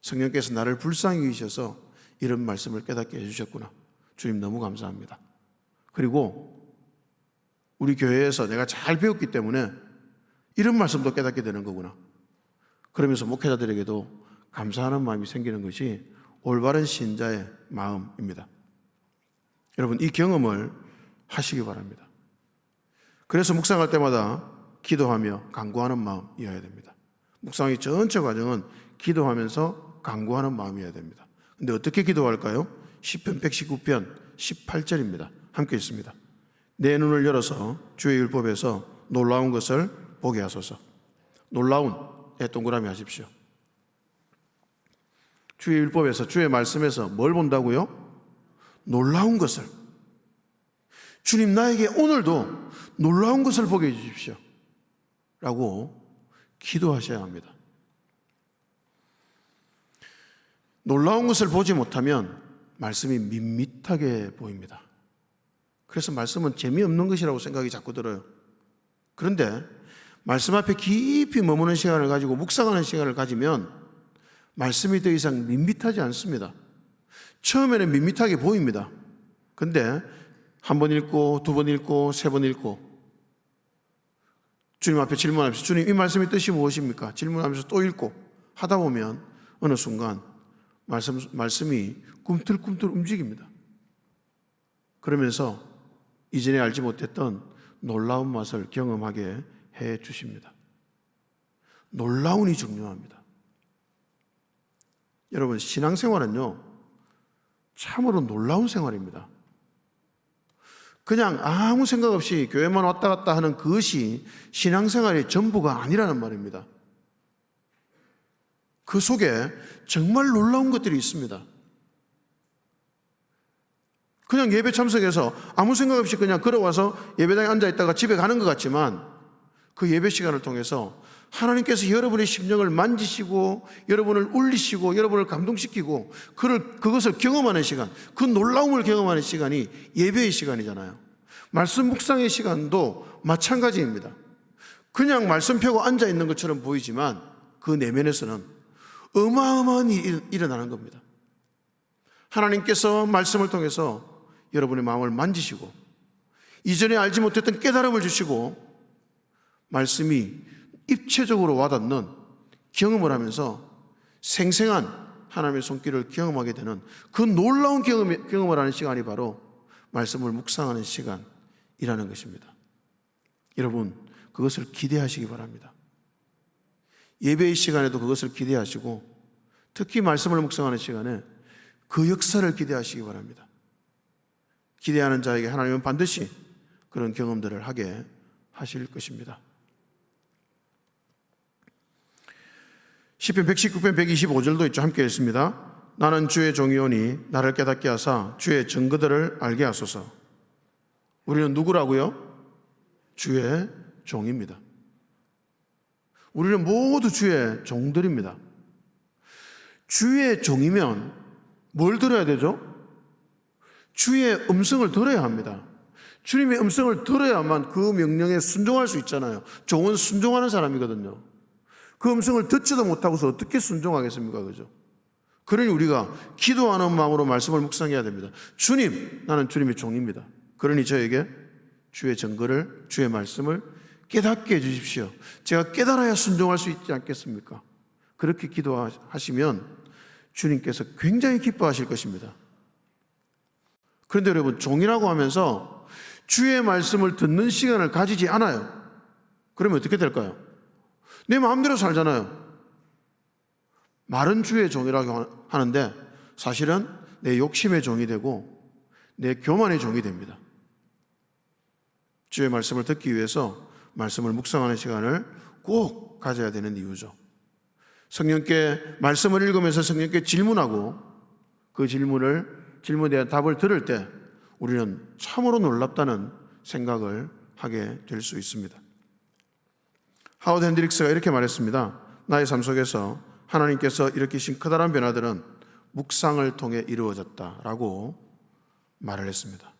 성령께서 나를 불쌍히 여기셔서 이런 말씀을 깨닫게 해주셨구나. 주님 너무 감사합니다. 그리고 우리 교회에서 내가 잘 배웠기 때문에 이런 말씀도 깨닫게 되는 거구나. 그러면서 목회자들에게도 감사하는 마음이 생기는 것이 올바른 신자의 마음입니다. 여러분, 이 경험을 하시기 바랍니다. 그래서 묵상할 때마다 기도하며 간구하는 마음이어야 됩니다. 묵상의 전체 과정은 기도하면서 간구하는 마음이어야 됩니다. 근데 어떻게 기도할까요? 시편 119편 18절입니다. 함께 읽습니다. 내 눈을 열어서 주의 율법에서 놀라운 것을 보게 하소서. 놀라운에 동그라미 하십시오. 주의 율법에서, 주의 말씀에서 뭘 본다고요? 놀라운 것을. 주님, 나에게 오늘도 놀라운 것을 보게 해주십시오 라고 기도하셔야 합니다. 놀라운 것을 보지 못하면 말씀이 밋밋하게 보입니다. 그래서 말씀은 재미없는 것이라고 생각이 자꾸 들어요. 그런데 말씀 앞에 깊이 머무는 시간을 가지고 묵상하는 시간을 가지면 말씀이 더 이상 밋밋하지 않습니다. 처음에는 밋밋하게 보입니다. 근데 한 번 읽고, 두 번 읽고, 세 번 읽고, 주님 앞에 질문하면서 주님, 이 말씀의 뜻이 무엇입니까? 질문하면서 또 읽고 하다 보면 어느 순간 말씀이 꿈틀꿈틀 움직입니다. 그러면서 이전에 알지 못했던 놀라운 맛을 경험하게 해 주십니다. 놀라운이 중요합니다. 여러분, 신앙생활은요, 참으로 놀라운 생활입니다. 그냥 아무 생각 없이 교회만 왔다 갔다 하는 그것이 신앙생활의 전부가 아니라는 말입니다. 그 속에 정말 놀라운 것들이 있습니다. 그냥 예배 참석해서 아무 생각 없이 그냥 걸어와서 예배당에 앉아있다가 집에 가는 것 같지만 그 예배 시간을 통해서 하나님께서 여러분의 심령을 만지시고 여러분을 울리시고 여러분을 감동시키고 그것을 경험하는 시간, 그 놀라움을 경험하는 시간이 예배의 시간이잖아요. 말씀 묵상의 시간도 마찬가지입니다. 그냥 말씀 펴고 앉아 있는 것처럼 보이지만 그 내면에서는 어마어마한 일이 일어나는 겁니다. 하나님께서 말씀을 통해서 여러분의 마음을 만지시고 이전에 알지 못했던 깨달음을 주시고 말씀이 입체적으로 와닿는 경험을 하면서 생생한 하나님의 손길을 경험하게 되는 그 놀라운 경험을 하는 시간이 바로 말씀을 묵상하는 시간이라는 것입니다. 여러분, 그것을 기대하시기 바랍니다. 예배의 시간에도 그것을 기대하시고 특히 말씀을 묵상하는 시간에 그 역사를 기대하시기 바랍니다. 기대하는 자에게 하나님은 반드시 그런 경험들을 하게 하실 것입니다. 시편 119편 125절도 있죠. 함께 읽습니다. 나는 주의 종이오니 나를 깨닫게 하사 주의 증거들을 알게 하소서. 우리는 누구라고요? 주의 종입니다. 우리는 모두 주의 종들입니다. 주의 종이면 뭘 들어야 되죠? 주의 음성을 들어야 합니다. 주님의 음성을 들어야만 그 명령에 순종할 수 있잖아요. 종은 순종하는 사람이거든요. 그 음성을 듣지도 못하고서 어떻게 순종하겠습니까? 그죠? 그러니 우리가 기도하는 마음으로 말씀을 묵상해야 됩니다. 주님, 나는 주님의 종입니다. 그러니 저에게 주의 증거를, 주의 말씀을 깨닫게 해주십시오. 제가 깨달아야 순종할 수 있지 않겠습니까? 그렇게 기도하시면 주님께서 굉장히 기뻐하실 것입니다. 그런데 여러분, 종이라고 하면서 주의 말씀을 듣는 시간을 가지지 않아요. 그러면 어떻게 될까요? 내 마음대로 살잖아요. 말은 주의 종이라고 하는데 사실은 내 욕심의 종이 되고 내 교만의 종이 됩니다. 주의 말씀을 듣기 위해서 말씀을 묵상하는 시간을 꼭 가져야 되는 이유죠. 성령께 말씀을 읽으면서 성령께 질문하고 그 질문에 대한 답을 들을 때 우리는 참으로 놀랍다는 생각을 하게 될 수 있습니다. 하워드 핸드릭스가 이렇게 말했습니다. 나의 삶 속에서 하나님께서 일으키신 커다란 변화들은 묵상을 통해 이루어졌다라고 말을 했습니다.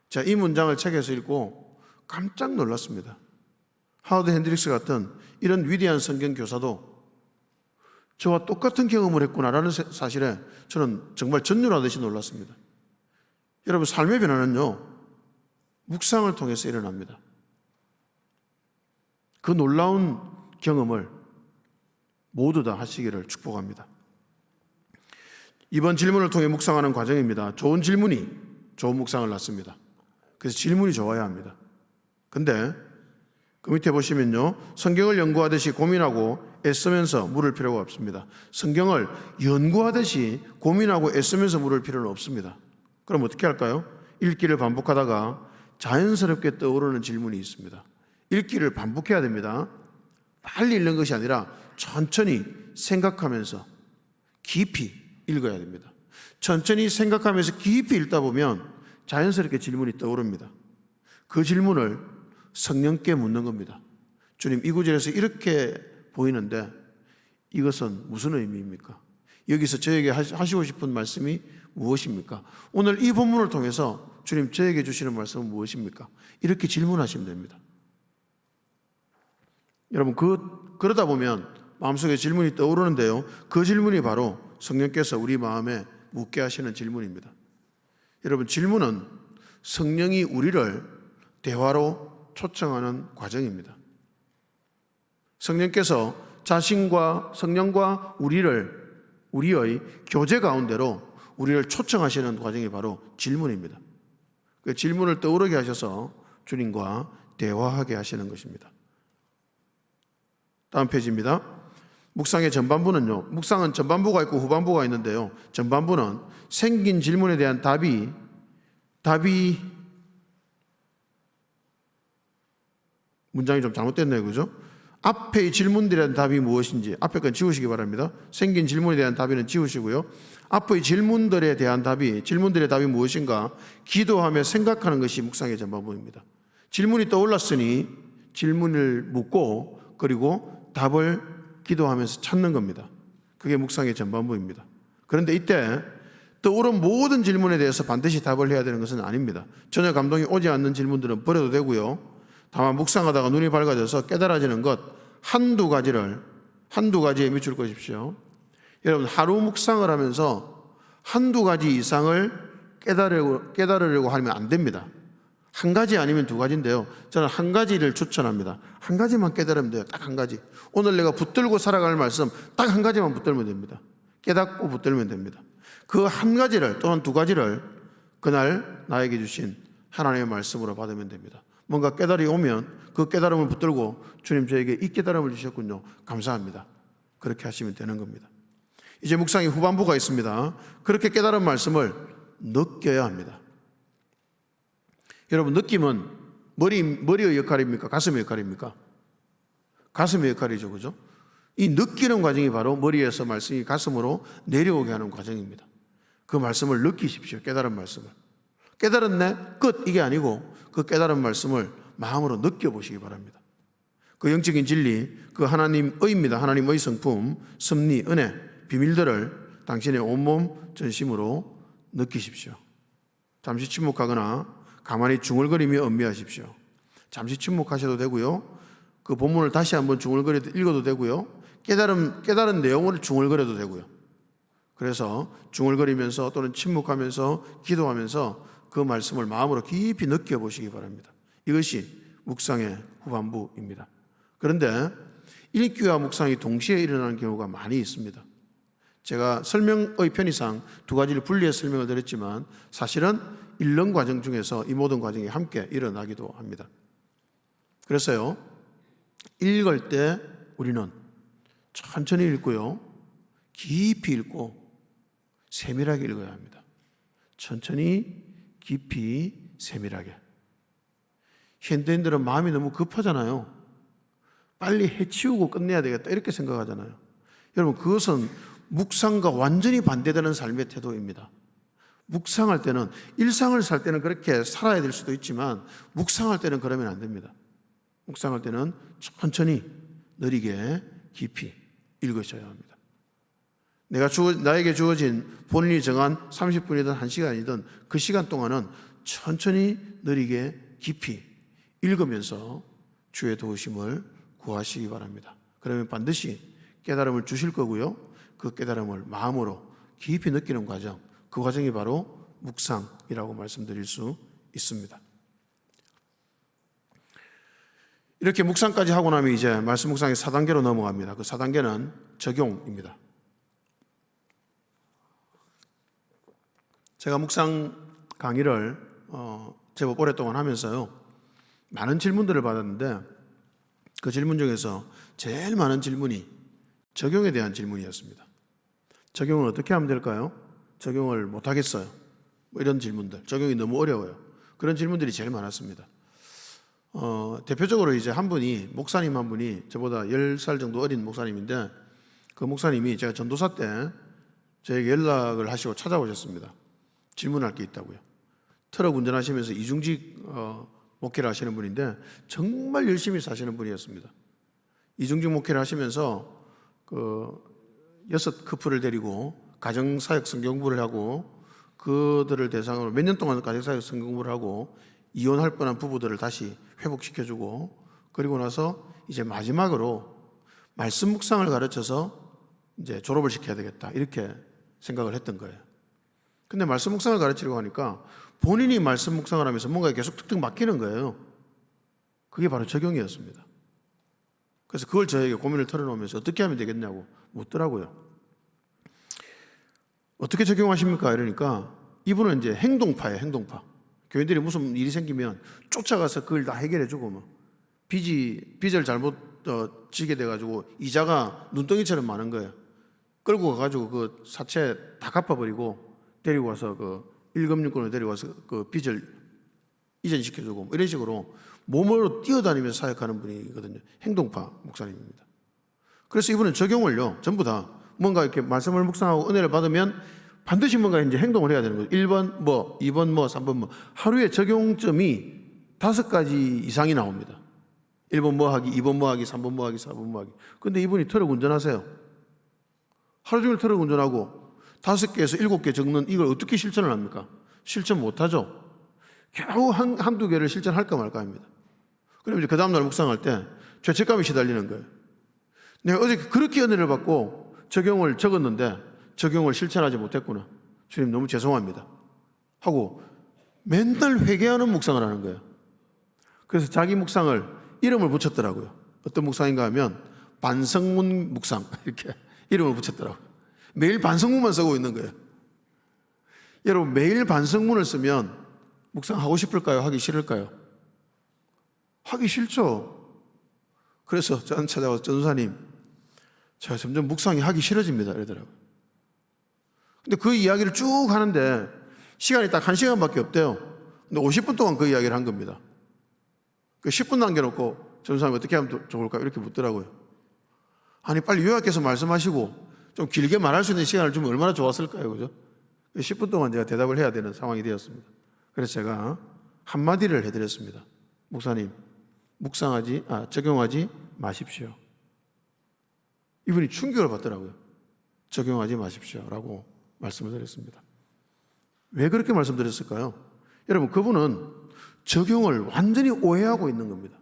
제가 이 문장을 책에서 읽고 깜짝 놀랐습니다. 하워드 핸드릭스 같은 이런 위대한 성경 교사도 저와 똑같은 경험을 했구나라는 사실에 저는 정말 전율하듯이 놀랐습니다. 여러분, 삶의 변화는요, 묵상을 통해서 일어납니다. 그 놀라운 경험을 모두 다 하시기를 축복합니다. 이번 질문을 통해 묵상하는 과정입니다. 좋은 질문이 좋은 묵상을 낳습니다. 그래서 질문이 좋아야 합니다. 근데 그 밑에 보시면요, 성경을 연구하듯이 고민하고 애쓰면서 물을 필요가 없습니다. 성경을 연구하듯이 고민하고 애쓰면서 물을 필요는 없습니다. 그럼 어떻게 할까요? 읽기를 반복하다가 자연스럽게 떠오르는 질문이 있습니다. 읽기를 반복해야 됩니다. 빨리 읽는 것이 아니라 천천히 생각하면서 깊이 읽어야 됩니다. 천천히 생각하면서 깊이 읽다 보면 자연스럽게 질문이 떠오릅니다. 그 질문을 성령께 묻는 겁니다. 주님, 이 구절에서 이렇게 보이는데 이것은 무슨 의미입니까? 여기서 저에게 하시고 싶은 말씀이 무엇입니까? 오늘 이 본문을 통해서 주님, 저에게 주시는 말씀은 무엇입니까? 이렇게 질문하시면 됩니다. 여러분, 그러다 보면 마음속에 질문이 떠오르는데요, 그 질문이 바로 성령께서 우리 마음에 묻게 하시는 질문입니다. 여러분, 질문은 성령이 우리를 대화로 초청하는 과정입니다. 성령께서 자신과 성령과 우리의 교제 가운데로 우리를 초청하시는 과정이 바로 질문입니다. 그 질문을 떠오르게 하셔서 주님과 대화하게 하시는 것입니다. 다음 페이지입니다. 묵상의 전반부는요, 묵상은 전반부가 있고 후반부가 있는데요, 전반부는 생긴 질문에 대한 답이 문장이 좀 잘못됐네요. 그죠? 앞의 질문들에 대한 답이 무엇인지 앞에 건 지우시기 바랍니다. 생긴 질문에 대한 답은 지우시고요, 앞의 질문들의 답이 무엇인가 기도하며 생각하는 것이 묵상의 전반부입니다. 질문이 떠올랐으니 질문을 묻고 그리고 답을 기도하면서 찾는 겁니다. 그게 묵상의 전반부입니다. 그런데 이때 떠오른 모든 질문에 대해서 반드시 답을 해야 되는 것은 아닙니다. 전혀 감동이 오지 않는 질문들은 버려도 되고요. 다만 묵상하다가 눈이 밝아져서 깨달아지는 것 한두 가지에 밑줄 그으십시오. 여러분, 하루 묵상을 하면서 한두 가지 이상을 깨달으려고 하면 안 됩니다. 한 가지 아니면 두 가지인데요. 저는 한 가지를 추천합니다. 한 가지만 깨달으면 돼요. 딱 한 가지. 오늘 내가 붙들고 살아갈 말씀 딱 한 가지만 붙들면 됩니다. 깨닫고 붙들면 됩니다. 그 한 가지를 또는 두 가지를 그날 나에게 주신 하나님의 말씀으로 받으면 됩니다. 뭔가 깨달음이 오면 그 깨달음을 붙들고 주님 저에게 이 깨달음을 주셨군요. 감사합니다. 그렇게 하시면 되는 겁니다. 이제 묵상의 후반부가 있습니다. 그렇게 깨달은 말씀을 느껴야 합니다. 여러분, 느낌은 머리의 역할입니까? 가슴의 역할입니까? 가슴의 역할이죠. 그죠? 이 느끼는 과정이 바로 머리에서 말씀이 가슴으로 내려오게 하는 과정입니다. 그 말씀을 느끼십시오. 깨달은 말씀을. 깨달았네? 끝! 이게 아니고 그 깨달은 말씀을 마음으로 느껴보시기 바랍니다. 그 영적인 진리, 그 하나님의입니다. 하나님의 성품, 섭리, 은혜, 비밀들을 당신의 온몸 전심으로 느끼십시오. 잠시 침묵하거나 가만히 중얼거리며 음미하십시오. 잠시 침묵하셔도 되고요. 그 본문을 다시 한번 중얼거려 읽어도 되고요. 깨달은 내용을 중얼거려도 되고요. 그래서 중얼거리면서 또는 침묵하면서 기도하면서 그 말씀을 마음으로 깊이 느껴보시기 바랍니다. 이것이 묵상의 후반부입니다. 그런데 읽기와 묵상이 동시에 일어나는 경우가 많이 있습니다. 제가 설명의 편의상 두 가지를 분리해서 설명을 드렸지만 사실은 읽는 과정 중에서 이 모든 과정이 함께 일어나기도 합니다. 그래서요, 읽을 때 우리는 천천히 읽고요, 깊이 읽고 세밀하게 읽어야 합니다. 천천히, 깊이, 세밀하게. 현대인들은 마음이 너무 급하잖아요. 빨리 해치우고 끝내야 되겠다 이렇게 생각하잖아요. 여러분, 그것은 묵상과 완전히 반대되는 삶의 태도입니다. 묵상할 때는, 일상을 살 때는 그렇게 살아야 될 수도 있지만 묵상할 때는 그러면 안 됩니다. 묵상할 때는 천천히, 느리게, 깊이 읽으셔야 합니다. 나에게 주어진 본인이 정한 30분이든 1시간이든 그 시간 동안은 천천히, 느리게, 깊이 읽으면서 주의 도우심을 구하시기 바랍니다. 그러면 반드시 깨달음을 주실 거고요. 그 깨달음을 마음으로 깊이 느끼는 과정, 그 과정이 바로 묵상이라고 말씀드릴 수 있습니다. 이렇게 묵상까지 하고 나면 이제 말씀 묵상의 4단계로 넘어갑니다. 그 4단계는 적용입니다. 제가 묵상 강의를 제법 오랫동안 하면서요, 많은 질문들을 받았는데 그 질문 중에서 제일 많은 질문이 적용에 대한 질문이었습니다. 적용을 어떻게 하면 될까요? 적용을 못하겠어요. 뭐 이런 질문들, 적용이 너무 어려워요. 그런 질문들이 제일 많았습니다. 대표적으로 이제 한 분이, 목사님 한 분이 저보다 10살 정도 어린 목사님인데 그 목사님이 제가 전도사 때 저에게 연락을 하시고 찾아오셨습니다. 질문할 게 있다고요. 트럭 운전하시면서 이중직 목회를 하시는 분인데 정말 열심히 사시는 분이었습니다. 이중직 목회를 하시면서 그 6 커플을 데리고 가정사역 성경부를 하고 그들을 대상으로 몇 년 동안 가정사역 성경부를 하고 이혼할 뻔한 부부들을 다시 회복시켜주고, 그리고 나서 이제 마지막으로 말씀 묵상을 가르쳐서 이제 졸업을 시켜야 되겠다 이렇게 생각을 했던 거예요. 근데 말씀 묵상을 가르치려고 하니까 본인이 말씀 묵상을 하면서 뭔가 계속 툭툭 막히는 거예요. 그게 바로 적용이었습니다. 그래서 그걸 저에게 고민을 털어놓으면서 어떻게 하면 되겠냐고 묻더라고요. 어떻게 적용하십니까? 이러니까 이분은 이제 행동파예요. 행동파. 교인들이 무슨 일이 생기면 쫓아가서 그걸 다 해결해주고, 뭐 빚을 잘못 지게 돼가지고 이자가 눈덩이처럼 많은 거예요. 끌고 가가지고 그 사채 다 갚아버리고 데리고 와서 그 일금융권을 데리고 와서 그 빚을 이전시켜주고, 뭐 이런 식으로 몸으로 뛰어다니면서 사역하는 분이거든요. 행동파 목사님입니다. 그래서 이분은 적용을요, 전부 다 뭔가 이렇게 말씀을 묵상하고 은혜를 받으면 반드시 뭔가 이제 행동을 해야 되는 거예요. 1번 뭐, 2번 뭐, 3번 뭐. 하루에 적용점이 5가지 이상이 나옵니다. 1번 뭐 하기, 2번 뭐 하기, 3번 뭐 하기, 4번 뭐 하기. 근데 이분이 트럭 운전하세요. 하루 종일 트럭 운전하고 5개에서 7개 적는 이걸 어떻게 실천을 합니까? 실천 못하죠. 겨우 한두 개를 실천할까 말까 합니다. 그럼 이제 그 다음날 묵상할 때 죄책감이 시달리는 거예요. 내가 어제 그렇게 은혜를 받고 적용을 적었는데 적용을 실천하지 못했구나. 주님 너무 죄송합니다. 하고 맨날 회개하는 묵상을 하는 거예요. 그래서 자기 묵상을 이름을 붙였더라고요. 어떤 묵상인가 하면 반성문 묵상 이렇게 이름을 붙였더라고요. 매일 반성문만 쓰고 있는 거예요. 여러분 매일 반성문을 쓰면 묵상하고 싶을까요? 하기 싫을까요? 하기 싫죠. 그래서 저는 찾아와서 전도사님 제가 점점 묵상이 하기 싫어집니다 이러더라고요. 근데 그 이야기를 쭉 하는데 시간이 딱 1시간밖에 없대요. 근데 50분 동안 그 이야기를 한 겁니다. 그 10분 남겨놓고 전도사님 어떻게 하면 좋을까 이렇게 묻더라고요. 아니 빨리 요약해서 말씀하시고 좀 길게 말할 수 있는 시간을 주면 얼마나 좋았을까요, 그죠? 10분 동안 제가 대답을 해야 되는 상황이 되었습니다. 그래서 제가 한마디를 해드렸습니다. 목사님, 적용하지 마십시오. 이분이 충격을 받더라고요. 적용하지 마십시오라고 말씀을 드렸습니다. 왜 그렇게 말씀드렸을까요? 여러분, 그분은 적용을 완전히 오해하고 있는 겁니다.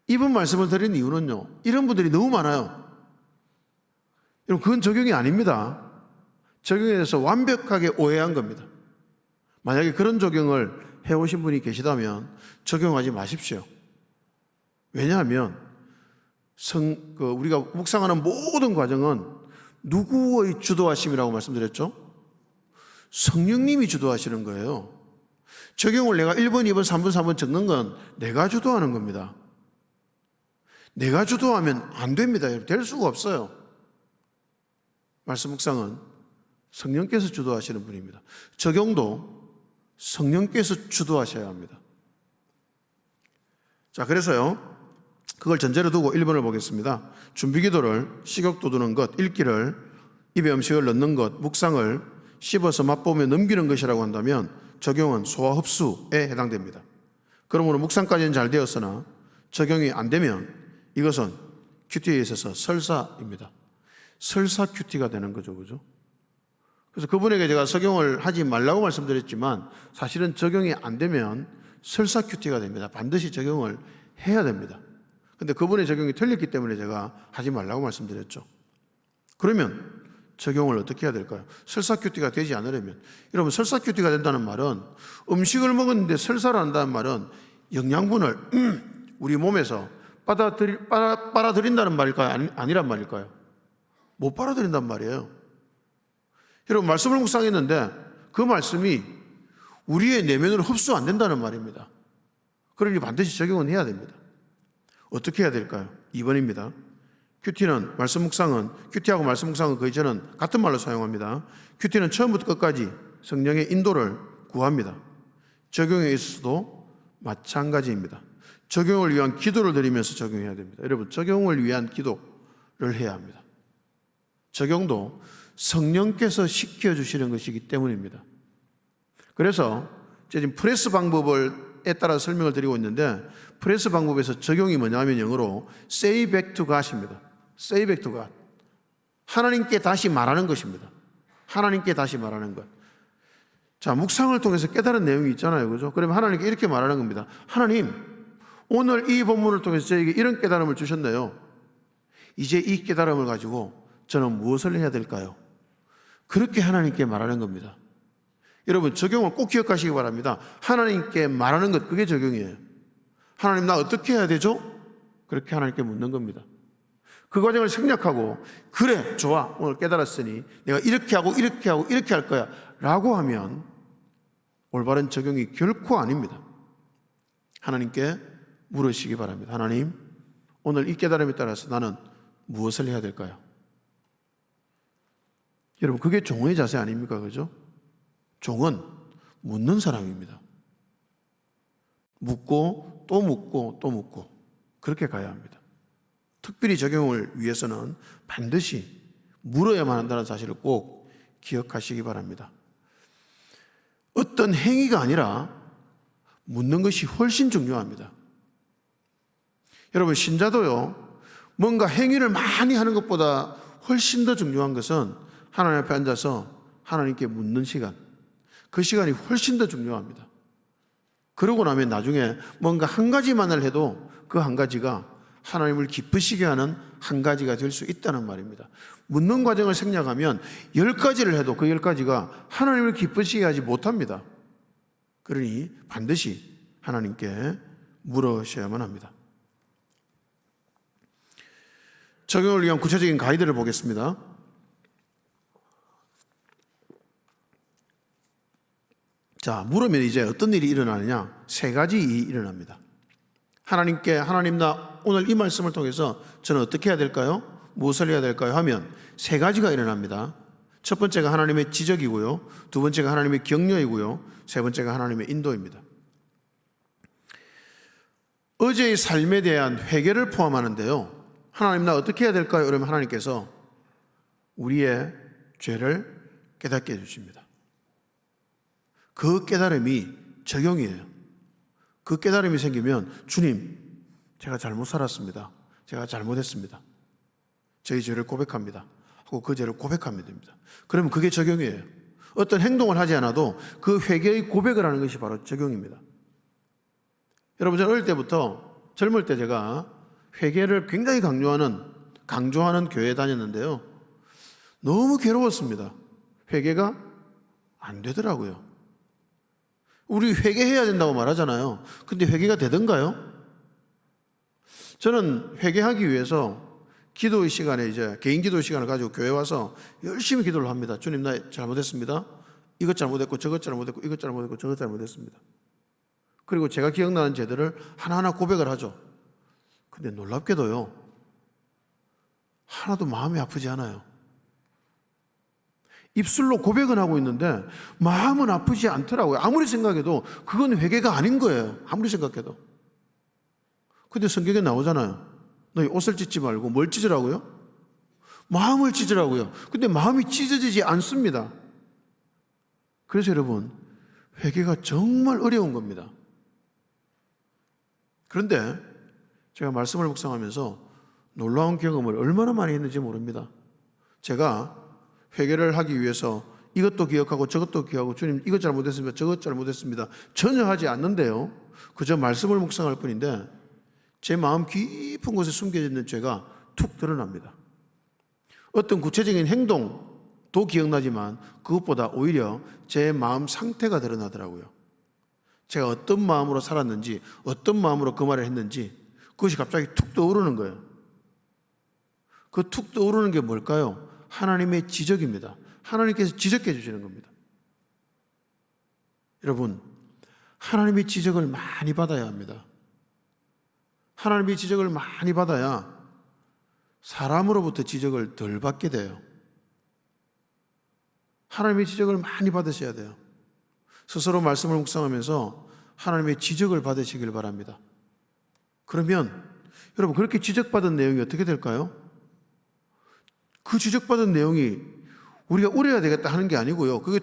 이분 말씀을 드린 이유는요, 이런 분들이 너무 많아요. 여러분, 그건 적용이 아닙니다. 적용에 대해서 완벽하게 오해한 겁니다. 만약에 그런 적용을 해오신 분이 계시다면 적용하지 마십시오. 왜냐하면 우리가 묵상하는 모든 과정은 누구의 주도하심이라고 말씀드렸죠? 성령님이 주도하시는 거예요. 적용을 내가 1번, 2번, 3번, 4번 적는 건 내가 주도하는 겁니다. 내가 주도하면 안 됩니다. 될 수가 없어요. 말씀 묵상은 성령께서 주도하시는 분입니다. 적용도 성령께서 주도하셔야 합니다. 자, 그래서요, 그걸 전제로 두고 1번을 보겠습니다. 준비기도를, 식욕 돋우는 것, 읽기를, 입에 음식을 넣는 것, 묵상을 씹어서 맛보며 넘기는 것이라고 한다면 적용은 소화 흡수에 해당됩니다. 그러므로 묵상까지는 잘 되었으나 적용이 안 되면 이것은 큐티에 있어서 설사입니다. 설사 큐티가 되는 거죠, 그죠? 그래서 그분에게 제가 적용을 하지 말라고 말씀드렸지만 사실은 적용이 안 되면 설사 큐티가 됩니다. 반드시 적용을 해야 됩니다. 근데 그분의 적용이 틀렸기 때문에 제가 하지 말라고 말씀드렸죠. 그러면 적용을 어떻게 해야 될까요? 설사 큐티가 되지 않으려면, 여러분, 설사 큐티가 된다는 말은 음식을 먹었는데 설사를 한다는 말은 영양분을 우리 몸에서 빨아들인다는 말일까요? 아니란 말일까요? 못 빨아들인단 말이에요. 여러분, 말씀을 묵상했는데 그 말씀이 우리의 내면으로 흡수 안 된다는 말입니다. 그러니 반드시 적용은 해야 됩니다. 어떻게 해야 될까요? 2번입니다. 큐티는 말씀 묵상은, 큐티하고 말씀 묵상은 거의 저는 같은 말로 사용합니다. 큐티는 처음부터 끝까지 성령의 인도를 구합니다. 적용에 있어서도 마찬가지입니다. 적용을 위한 기도를 드리면서 적용해야 됩니다. 여러분, 적용을 위한 기도를 해야 합니다. 적용도 성령께서 시켜주시는 것이기 때문입니다. 그래서 지금 프레스 방법에 따라 설명을 드리고 있는데, 프레스 방법에서 적용이 뭐냐면 영어로 say back to God입니다. say back to God. 하나님께 다시 말하는 것입니다. 하나님께 다시 말하는 것. 자, 묵상을 통해서 깨달은 내용이 있잖아요, 그죠? 그러면 하나님께 이렇게 말하는 겁니다. 하나님, 오늘 이 본문을 통해서 저에게 이런 깨달음을 주셨네요. 이제 이 깨달음을 가지고 저는 무엇을 해야 될까요? 그렇게 하나님께 말하는 겁니다. 여러분, 적용을 꼭 기억하시기 바랍니다. 하나님께 말하는 것, 그게 적용이에요. 하나님, 나 어떻게 해야 되죠? 그렇게 하나님께 묻는 겁니다. 그 과정을 생략하고, 그래, 좋아, 오늘 깨달았으니 내가 이렇게 하고 이렇게 하고 이렇게 할 거야 라고 하면 올바른 적용이 결코 아닙니다. 하나님께 물으시기 바랍니다. 하나님, 오늘 이 깨달음에 따라서 나는 무엇을 해야 될까요? 여러분, 그게 종의 자세 아닙니까? 그죠? 종은 묻는 사람입니다. 묻고 또 묻고 또 묻고 그렇게 가야 합니다. 특별히 적용을 위해서는 반드시 물어야만 한다는 사실을 꼭 기억하시기 바랍니다. 어떤 행위가 아니라 묻는 것이 훨씬 중요합니다. 여러분, 신자도요, 뭔가 행위를 많이 하는 것보다 훨씬 더 중요한 것은 하나님 앞에 앉아서 하나님께 묻는 시간, 그 시간이 훨씬 더 중요합니다. 그러고 나면 나중에 뭔가 한 가지만을 해도 그 한 가지가 하나님을 기쁘시게 하는 한 가지가 될 수 있다는 말입니다. 묻는 과정을 생략하면 10가지를 해도 그 10가지가 하나님을 기쁘시게 하지 못합니다. 그러니 반드시 하나님께 물으셔야만 합니다. 적용을 위한 구체적인 가이드를 보겠습니다. 자, 물으면 이제 어떤 일이 일어나느냐? 3가지 일이 일어납니다. 하나님께, 하나님, 나 오늘 이 말씀을 통해서 저는 어떻게 해야 될까요? 무엇을 해야 될까요? 하면 3가지가 일어납니다. 첫 번째가 하나님의 지적이고요, 두 번째가 하나님의 격려이고요, 세 번째가 하나님의 인도입니다. 어제의 삶에 대한 회개를 포함하는데요, 하나님, 나 어떻게 해야 될까요? 그러면 하나님께서 우리의 죄를 깨닫게 해주십니다. 그 깨달음이 적용이에요. 그 깨달음이 생기면, 주님, 제가 잘못 살았습니다. 제가 잘못했습니다. 저희 죄를 고백합니다 하고 그 죄를 고백하면 됩니다. 그러면 그게 적용이에요. 어떤 행동을 하지 않아도 그 회개의 고백을 하는 것이 바로 적용입니다. 여러분, 저는 어릴 때부터, 젊을 때 제가 회개를 굉장히 강조하는 교회에 다녔는데요, 너무 괴로웠습니다. 회개가 안 되더라고요. 우리 회개해야 된다고 말하잖아요. 근데 회개가 되던가요? 저는 회개하기 위해서 기도의 시간에, 이제 개인 기도의 시간을 가지고 교회 와서 열심히 기도를 합니다. 주님, 나 잘못했습니다. 이것 잘못했고 저것 잘못했고 이것 잘못했고 저것 잘못했습니다. 그리고 제가 기억나는 죄들을 하나하나 고백을 하죠. 근데 놀랍게도요, 하나도 마음이 아프지 않아요. 입술로 고백은 하고 있는데 마음은 아프지 않더라고요. 아무리 생각해도 그건 회개가 아닌 거예요. 아무리 생각해도. 근데 성경에 나오잖아요. 너희 옷을 찢지 말고 뭘 찢으라고요? 마음을 찢으라고요. 근데 마음이 찢어지지 않습니다. 그래서 여러분, 회개가 정말 어려운 겁니다. 그런데 제가 말씀을 묵상하면서 놀라운 경험을 얼마나 많이 했는지 모릅니다. 제가 회개를 하기 위해서 이것도 기억하고 저것도 기억하고, 주님, 이것 잘못했습니다, 저것 잘못했습니다, 전혀 하지 않는데요, 그저 말씀을 묵상할 뿐인데 제 마음 깊은 곳에 숨겨져 있는 죄가 툭 드러납니다. 어떤 구체적인 행동도 기억나지만 그것보다 오히려 제 마음 상태가 드러나더라고요. 제가 어떤 마음으로 살았는지, 어떤 마음으로 그 말을 했는지, 그것이 갑자기 툭 떠오르는 거예요. 그 툭 떠오르는 게 뭘까요? 하나님의 지적입니다. 하나님께서 지적해 주시는 겁니다. 여러분, 하나님의 지적을 많이 받아야 합니다. 하나님의 지적을 많이 받아야 사람으로부터 지적을 덜 받게 돼요. 하나님의 지적을 많이 받으셔야 돼요. 스스로 말씀을 묵상하면서 하나님의 지적을 받으시길 바랍니다. 그러면 여러분, 그렇게 지적받은 내용이 어떻게 될까요? 그 지적받은 내용이 우리가 울어야 되겠다 하는 게 아니고요, 그게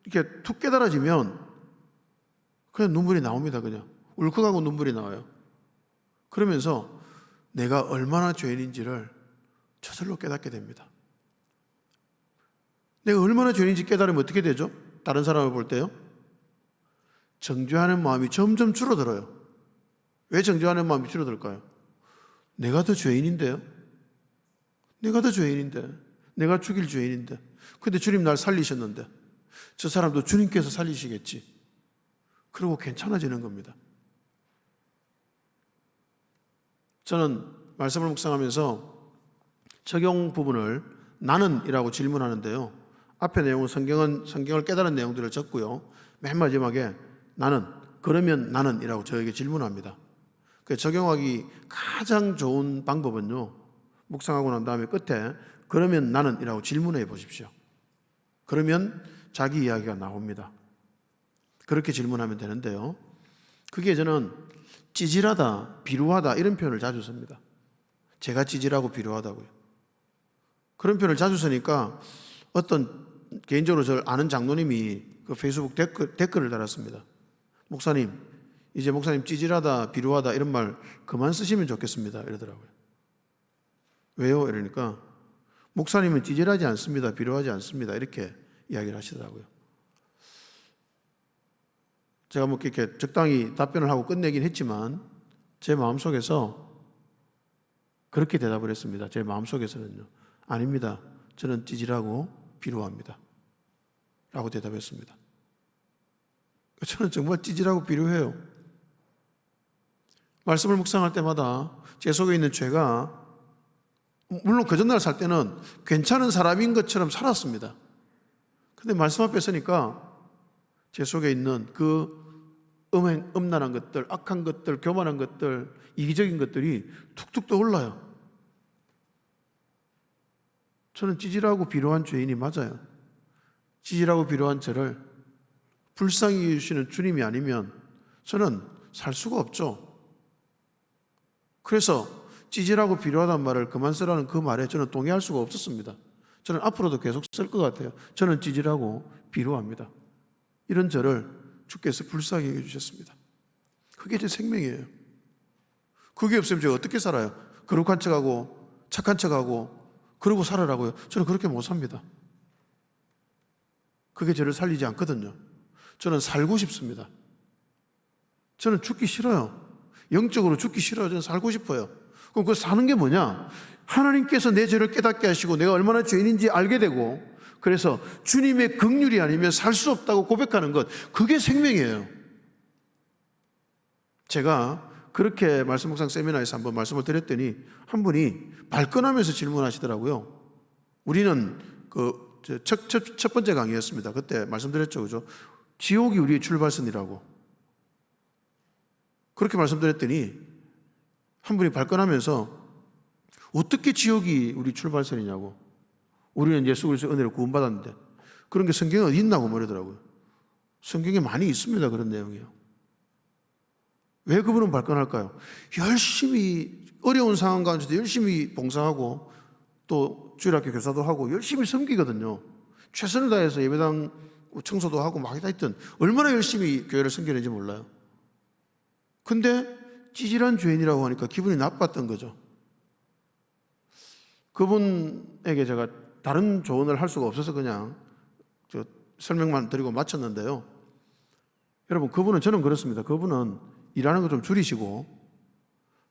이렇게 툭 깨달아지면 그냥 눈물이 나옵니다. 그냥 울컥하고 눈물이 나와요. 그러면서 내가 얼마나 죄인인지를 저절로 깨닫게 됩니다. 내가 얼마나 죄인인지 깨달으면 어떻게 되죠? 다른 사람을 볼 때요, 정죄하는 마음이 점점 줄어들어요. 왜 정죄하는 마음이 줄어들까요? 내가 더 죄인인데요. 내가 더 죄인인데, 내가 죽일 죄인인데, 근데 주님 날 살리셨는데 저 사람도 주님께서 살리시겠지. 그리고 괜찮아지는 겁니다. 저는 말씀을 묵상하면서 적용 부분을 나는이라고 질문하는데요, 앞에 내용은 성경을 깨달은 내용들을 적고요, 맨 마지막에 나는, 그러면 나는이라고 저에게 질문합니다. 그 적용하기 가장 좋은 방법은요, 묵상하고 난 다음에 끝에 그러면 나는이라고 질문해 보십시오. 그러면 자기 이야기가 나옵니다. 그렇게 질문하면 되는데요, 그게 저는 찌질하다, 비루하다 이런 표현을 자주 씁니다. 제가 찌질하고 비루하다고요. 그런 표현을 자주 쓰니까 어떤 개인적으로 저를 아는 장로님이 그 페이스북 댓글을 달았습니다. 목사님, 이제 목사님 찌질하다, 비루하다 이런 말 그만 쓰시면 좋겠습니다. 이러더라고요. 왜요? 이러니까 목사님은 찌질하지 않습니다. 비루하지 않습니다. 이렇게 이야기를 하시더라고요. 제가 뭐 이렇게 적당히 답변을 하고 끝내긴 했지만 제 마음속에서 그렇게 대답을 했습니다. 제 마음속에서는요. 아닙니다. 저는 찌질하고 비루합니다. 라고 대답했습니다. 저는 정말 찌질하고 비루해요. 말씀을 묵상할 때마다 제 속에 있는 죄가 물론 그 전날 살 때는 괜찮은 사람인 것처럼 살았습니다. 근데 말씀 앞에 서니까 제 속에 있는 그 음란한 것들, 악한 것들, 교만한 것들, 이기적인 것들이 툭툭 떠올라요. 저는 찌질하고 비루한 죄인이 맞아요. 찌질하고 비루한 저를 불쌍히 여기시는 주님이 아니면 저는 살 수가 없죠. 그래서 찌질하고 비루하다는 말을 그만 쓰라는 그 말에 저는 동의할 수가 없었습니다. 저는 앞으로도 계속 쓸 것 같아요. 저는 찌질하고 비루합니다. 이런 저를 주께서 불쌍히 여겨주셨습니다. 그게 제 생명이에요. 그게 없으면 제가 어떻게 살아요? 거룩한 척하고 착한 척하고 그러고 살아라고요? 저는 그렇게 못 삽니다. 그게 저를 살리지 않거든요. 저는 살고 싶습니다. 저는 죽기 싫어요. 영적으로 죽기 싫어요. 저는 살고 싶어요. 그럼 그 사는 게 뭐냐? 하나님께서 내 죄를 깨닫게 하시고 내가 얼마나 죄인인지 알게 되고 그래서 주님의 긍휼이 아니면 살 수 없다고 고백하는 것, 그게 생명이에요. 제가 그렇게 말씀 묵상 세미나에서 한번 말씀을 드렸더니 한 분이 발끈하면서 질문하시더라고요. 우리는 첫 번째 강의였습니다. 그때 말씀드렸죠, 그죠? 지옥이 우리의 출발선이라고. 그렇게 말씀드렸더니 한 분이 발끈하면서 어떻게 지옥이 우리 출발선이냐고. 우리는 예수 그리스도의 은혜를 구원받았는데 그런 게 성경에 어디 있나고 말하더라고요. 성경에 많이 있습니다. 그런 내용이요. 왜 그분은 발끈할까요? 열심히 어려운 상황 가운데도 열심히 봉사하고 또 주일학교 교사도 하고 열심히 섬기거든요. 최선을 다해서 예배당 청소도 하고 막 하여튼 얼마나 열심히 교회를 섬기는지 몰라요. 근데 찌질한 죄인이라고 하니까 기분이 나빴던 거죠. 그분에게 제가 다른 조언을 할 수가 없어서 그냥 설명만 드리고 마쳤는데요. 여러분, 그분은, 저는 그렇습니다. 그분은 일하는 거 좀 줄이시고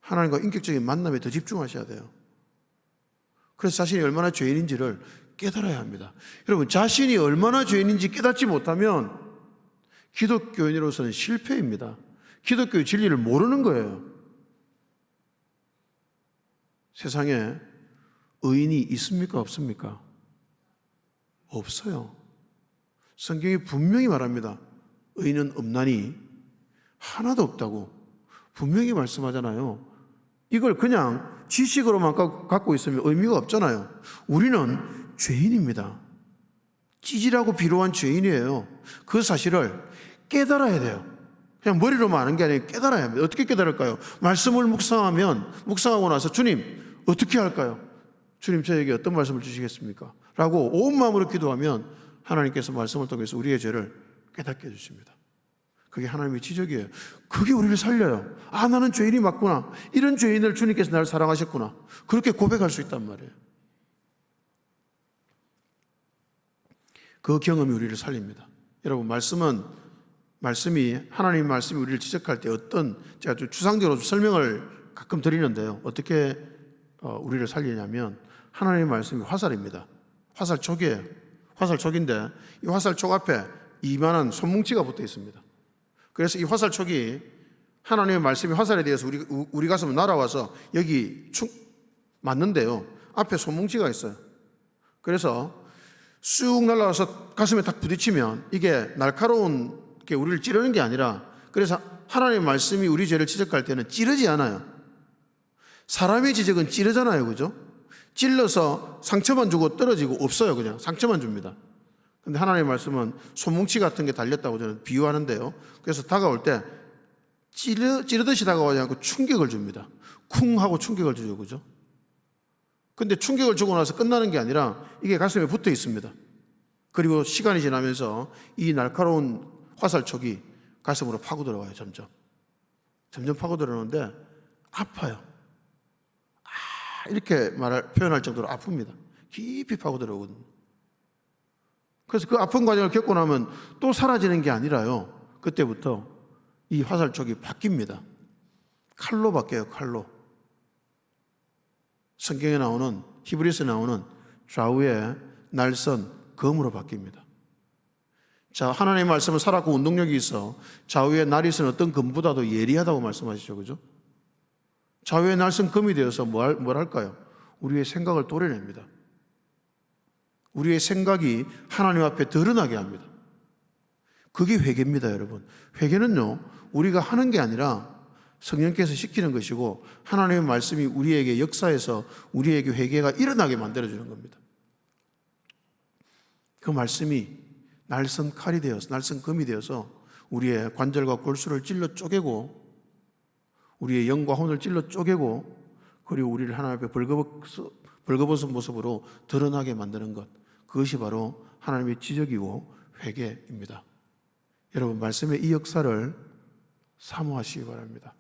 하나님과 인격적인 만남에 더 집중하셔야 돼요. 그래서 자신이 얼마나 죄인인지를 깨달아야 합니다. 여러분, 자신이 얼마나 죄인인지 깨닫지 못하면 기독교인으로서는 실패입니다. 기독교의 진리를 모르는 거예요. 세상에 의인이 있습니까? 없습니까? 없어요. 성경이 분명히 말합니다. 의인은 없나니 하나도 없다고 분명히 말씀하잖아요. 이걸 그냥 지식으로만 갖고 있으면 의미가 없잖아요. 우리는 죄인입니다. 찌질하고 비루한 죄인이에요. 그 사실을 깨달아야 돼요. 그냥 머리로만 아는 게 아니라 깨달아야 합니다. 어떻게 깨달을까요? 말씀을 묵상하고 나서 주님 어떻게 할까요? 주님 저에게 어떤 말씀을 주시겠습니까? 라고 온 마음으로 기도하면 하나님께서 말씀을 통해서 우리의 죄를 깨닫게 해주십니다. 그게 하나님의 지적이에요. 그게 우리를 살려요. 아, 나는 죄인이 맞구나. 이런 죄인을 주님께서 나를 사랑하셨구나. 그렇게 고백할 수 있단 말이에요. 그 경험이 우리를 살립니다. 여러분, 하나님의 말씀이 우리를 지적할 때 제가 좀 추상적으로 설명을 가끔 드리는데요. 어떻게 우리를 살리냐면 하나님의 말씀이 화살입니다. 화살촉이에요. 화살촉인데 이 화살촉 앞에 이만한 손뭉치가 붙어 있습니다. 그래서 이 화살촉이 하나님의 말씀이 화살에 대해서 우리 가슴에 날아와서 여기 축 맞는데요. 앞에 손뭉치가 있어요. 그래서 쑥 날아와서 가슴에 딱 부딪히면 이게 날카로운 게 우리를 찌르는 게 아니라, 그래서 하나님의 말씀이 우리 죄를 지적할 때는 찌르지 않아요. 사람의 지적은 찌르잖아요. 그죠? 찔러서 상처만 주고 떨어지고 없어요. 그냥 상처만 줍니다. 근데 하나님의 말씀은 손뭉치 같은 게 달렸다고 저는 비유하는데요. 그래서 다가올 때 찌르듯이 다가오지 않고 충격을 줍니다. 쿵 하고 충격을 주죠. 그죠? 근데 충격을 주고 나서 끝나는 게 아니라 이게 가슴에 붙어 있습니다. 그리고 시간이 지나면서 이 날카로운 화살촉이 가슴으로 파고 들어가요. 점점. 점점 파고들어오는데 아파요. 이렇게 표현할 정도로 아픕니다. 깊이 파고들어오거든요. 그래서 그 아픈 과정을 겪고 나면 또 사라지는 게 아니라요, 그때부터 이 화살 촉이 바뀝니다. 칼로 바뀌어요. 칼로. 성경에 나오는, 히브리서에 나오는 좌우의 날선 검으로 바뀝니다. 자, 하나님의 말씀은 살았고 운동력이 있어 좌우의 날이 선 어떤 검보다도 예리하다고 말씀하시죠. 그죠? 좌우의 날선 검이 되어서 뭘 할까요? 우리의 생각을 도려냅니다. 우리의 생각이 하나님 앞에 드러나게 합니다. 그게 회개입니다, 여러분. 회개는요, 우리가 하는 게 아니라 성령께서 시키는 것이고 하나님의 말씀이 우리에게 역사해서 우리에게 회개가 일어나게 만들어주는 겁니다. 그 말씀이 날선 칼이 되어서, 날선 검이 되어서 우리의 관절과 골수를 찔러 쪼개고 우리의 영과 혼을 찔러 쪼개고 그리고 우리를 하나님 앞에 벌거벗은 모습으로 드러나게 만드는 것, 그것이 바로 하나님의 지적이고 회개입니다. 여러분, 말씀의 이 역사를 사모하시기 바랍니다.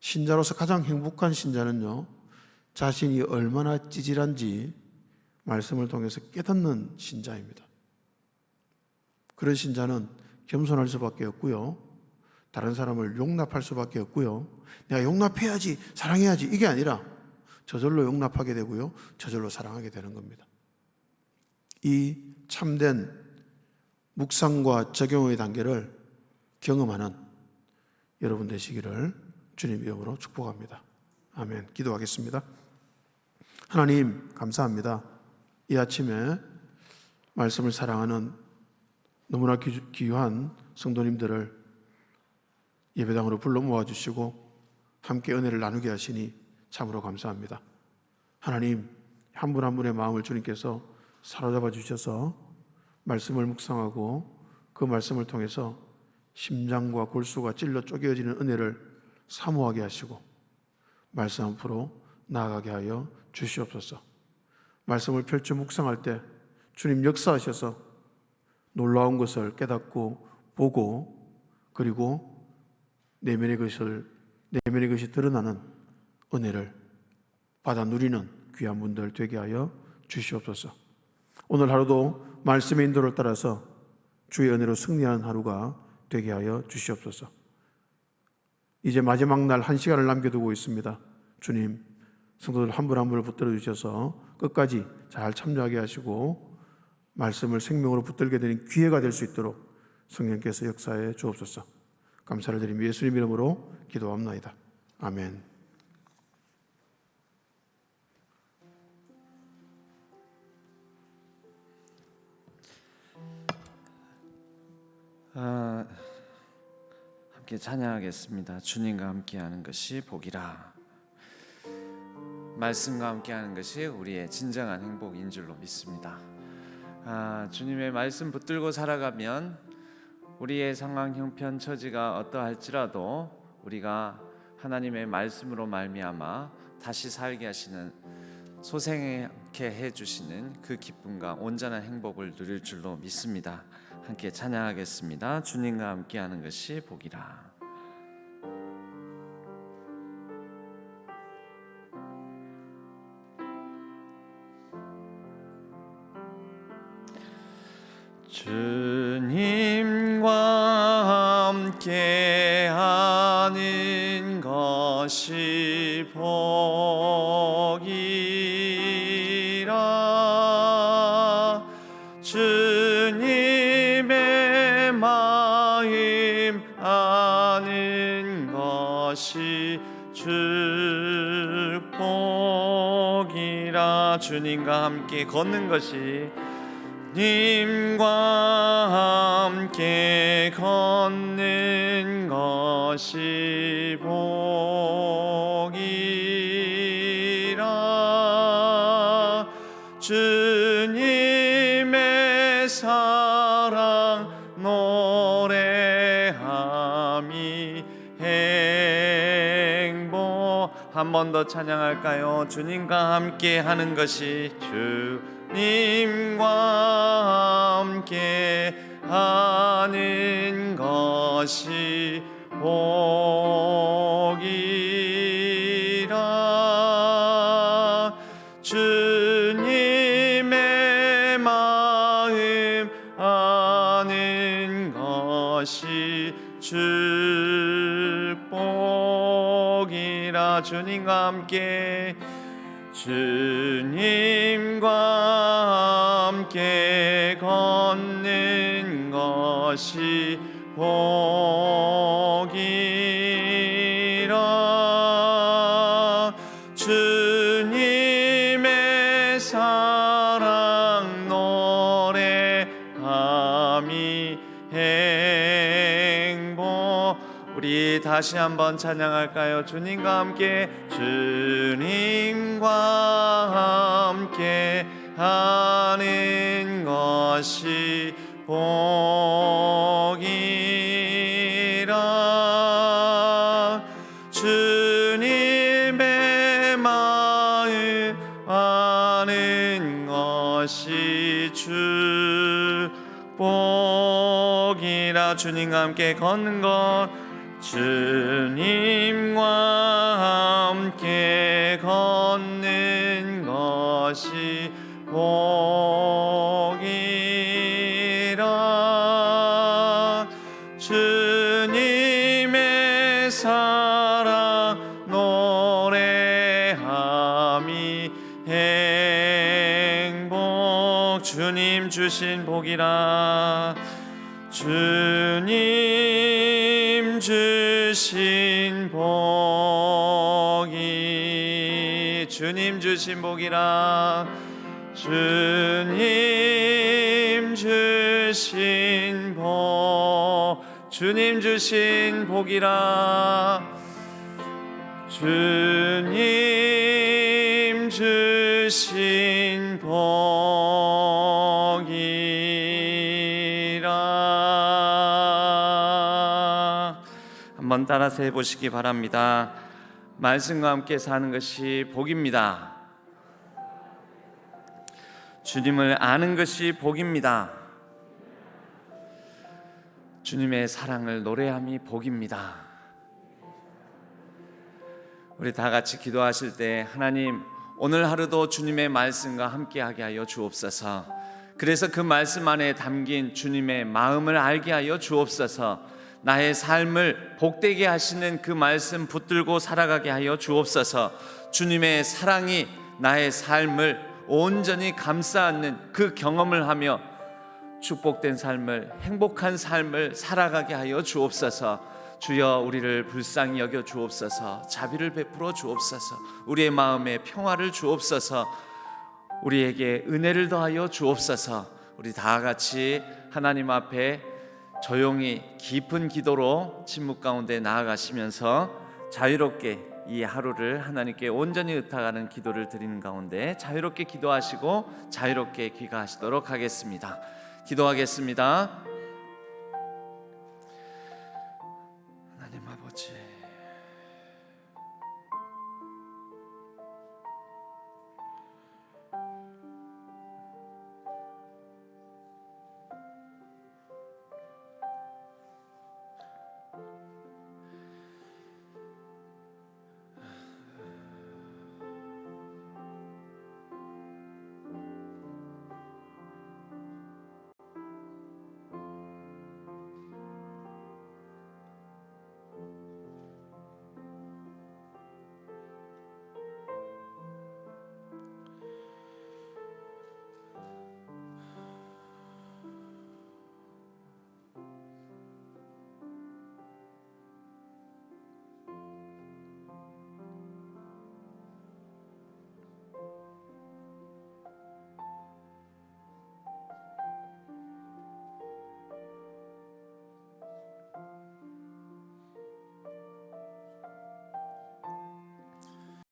신자로서 가장 행복한 신자는요, 자신이 얼마나 찌질한지 말씀을 통해서 깨닫는 신자입니다. 그런 신자는 겸손할 수밖에 없고요, 다른 사람을 용납할 수밖에 없고요, 내가 용납해야지, 사랑해야지, 이게 아니라 저절로 용납하게 되고요, 저절로 사랑하게 되는 겁니다. 이 참된 묵상과 적용의 단계를 경험하는 여러분 되시기를 주님 이름으로 축복합니다. 아멘. 기도하겠습니다. 하나님, 감사합니다. 이 아침에 말씀을 사랑하는 너무나 귀한 성도님들을 예배당으로 불러 모아주시고 함께 은혜를 나누게 하시니 참으로 감사합니다. 하나님, 한 분 한 분의 마음을 주님께서 사로잡아 주셔서 말씀을 묵상하고 그 말씀을 통해서 심장과 골수가 찔러 쪼개어지는 은혜를 사모하게 하시고 말씀 앞으로 나아가게 하여 주시옵소서. 말씀을 펼쳐 묵상할 때 주님 역사하셔서 놀라운 것을 깨닫고 보고 그리고 내면의 것이 드러나는 은혜를 받아 누리는 귀한 분들 되게 하여 주시옵소서. 오늘 하루도 말씀의 인도를 따라서 주의 은혜로 승리하는 하루가 되게 하여 주시옵소서. 이제 마지막 날 1시간을 남겨두고 있습니다. 주님, 성도들 한 분 한 분을 붙들어 주셔서 끝까지 잘 참여하게 하시고 말씀을 생명으로 붙들게 되는 기회가 될 수 있도록 성령께서 역사해 주옵소서. 감사를 드리며 예수님 이름으로 기도합나이다. 아멘. 함께 찬양하겠습니다. 주님과 함께하는 것이 복이라. 말씀과 함께하는 것이 우리의 진정한 행복인 줄로 믿습니다. 주님의 말씀 붙들고 살아가면 우리의 상황, 형편, 처지가 어떠할지라도 우리가 하나님의 말씀으로 말미암아 다시 살게 하시는, 소생케 해주시는 그 기쁨과 온전한 행복을 누릴 줄로 믿습니다. 함께 찬양하겠습니다. 주님과 함께하는 것이 복이라. 주님과 함께하는 것이 복이라. 주님의 마음 아는 것이 축복이라. 주님과 함께 걷는 것이, 주님과 함께 걷는 것이 복이라. 주님의 사랑 노래함이 행복. 한 번 더 찬양할까요? 주님과 함께 하는 것이, 주님과 함께 하는 것이 복이라. 주님의 마음 아는 것이 축복이라. 주님과 함께 걷는 것이 복이라. 주님의 사랑 노래함이 행복. 우리 다시 한번 찬양할까요? 주님과 함께 하는 것이 복이라. 주님의 마음 아는 것이 축복이라. 주님과 함께 걷는 것, 주님과 함께 걷는 것이 복이라. 주님의 사랑 노래함이 행복. 주님 주신 복이라. 주님 주신 복이, 주님 주신 복이라. 주님 주신 복, 주님 주신 복이라. 주님 주신 복이라. 한번 따라서 해보시기 바랍니다. 말씀과 함께 사는 것이 복입니다. 주님을 아는 것이 복입니다. 주님의 사랑을 노래함이 복입니다. 우리 다 같이 기도하실 때, 하나님, 오늘 하루도 주님의 말씀과 함께하게 하여 주옵소서. 그래서 그 말씀 안에 담긴 주님의 마음을 알게 하여 주옵소서. 나의 삶을 복되게 하시는 그 말씀 붙들고 살아가게 하여 주옵소서. 주님의 사랑이 나의 삶을 온전히 감싸 안는 그 경험을 하며 축복된 삶을, 행복한 삶을 살아가게 하여 주옵소서. 주여, 우리를 불쌍히 여겨 주옵소서. 자비를 베풀어 주옵소서. 우리의 마음에 평화를 주옵소서. 우리에게 은혜를 더하여 주옵소서. 우리 다 같이 하나님 앞에 조용히 깊은 기도로 침묵 가운데 나아가시면서 자유롭게 이 하루를 하나님께 온전히 의탁하는 기도를 드리는 가운데 자유롭게 기도하시고 자유롭게 귀가하시도록 하겠습니다. 기도하겠습니다.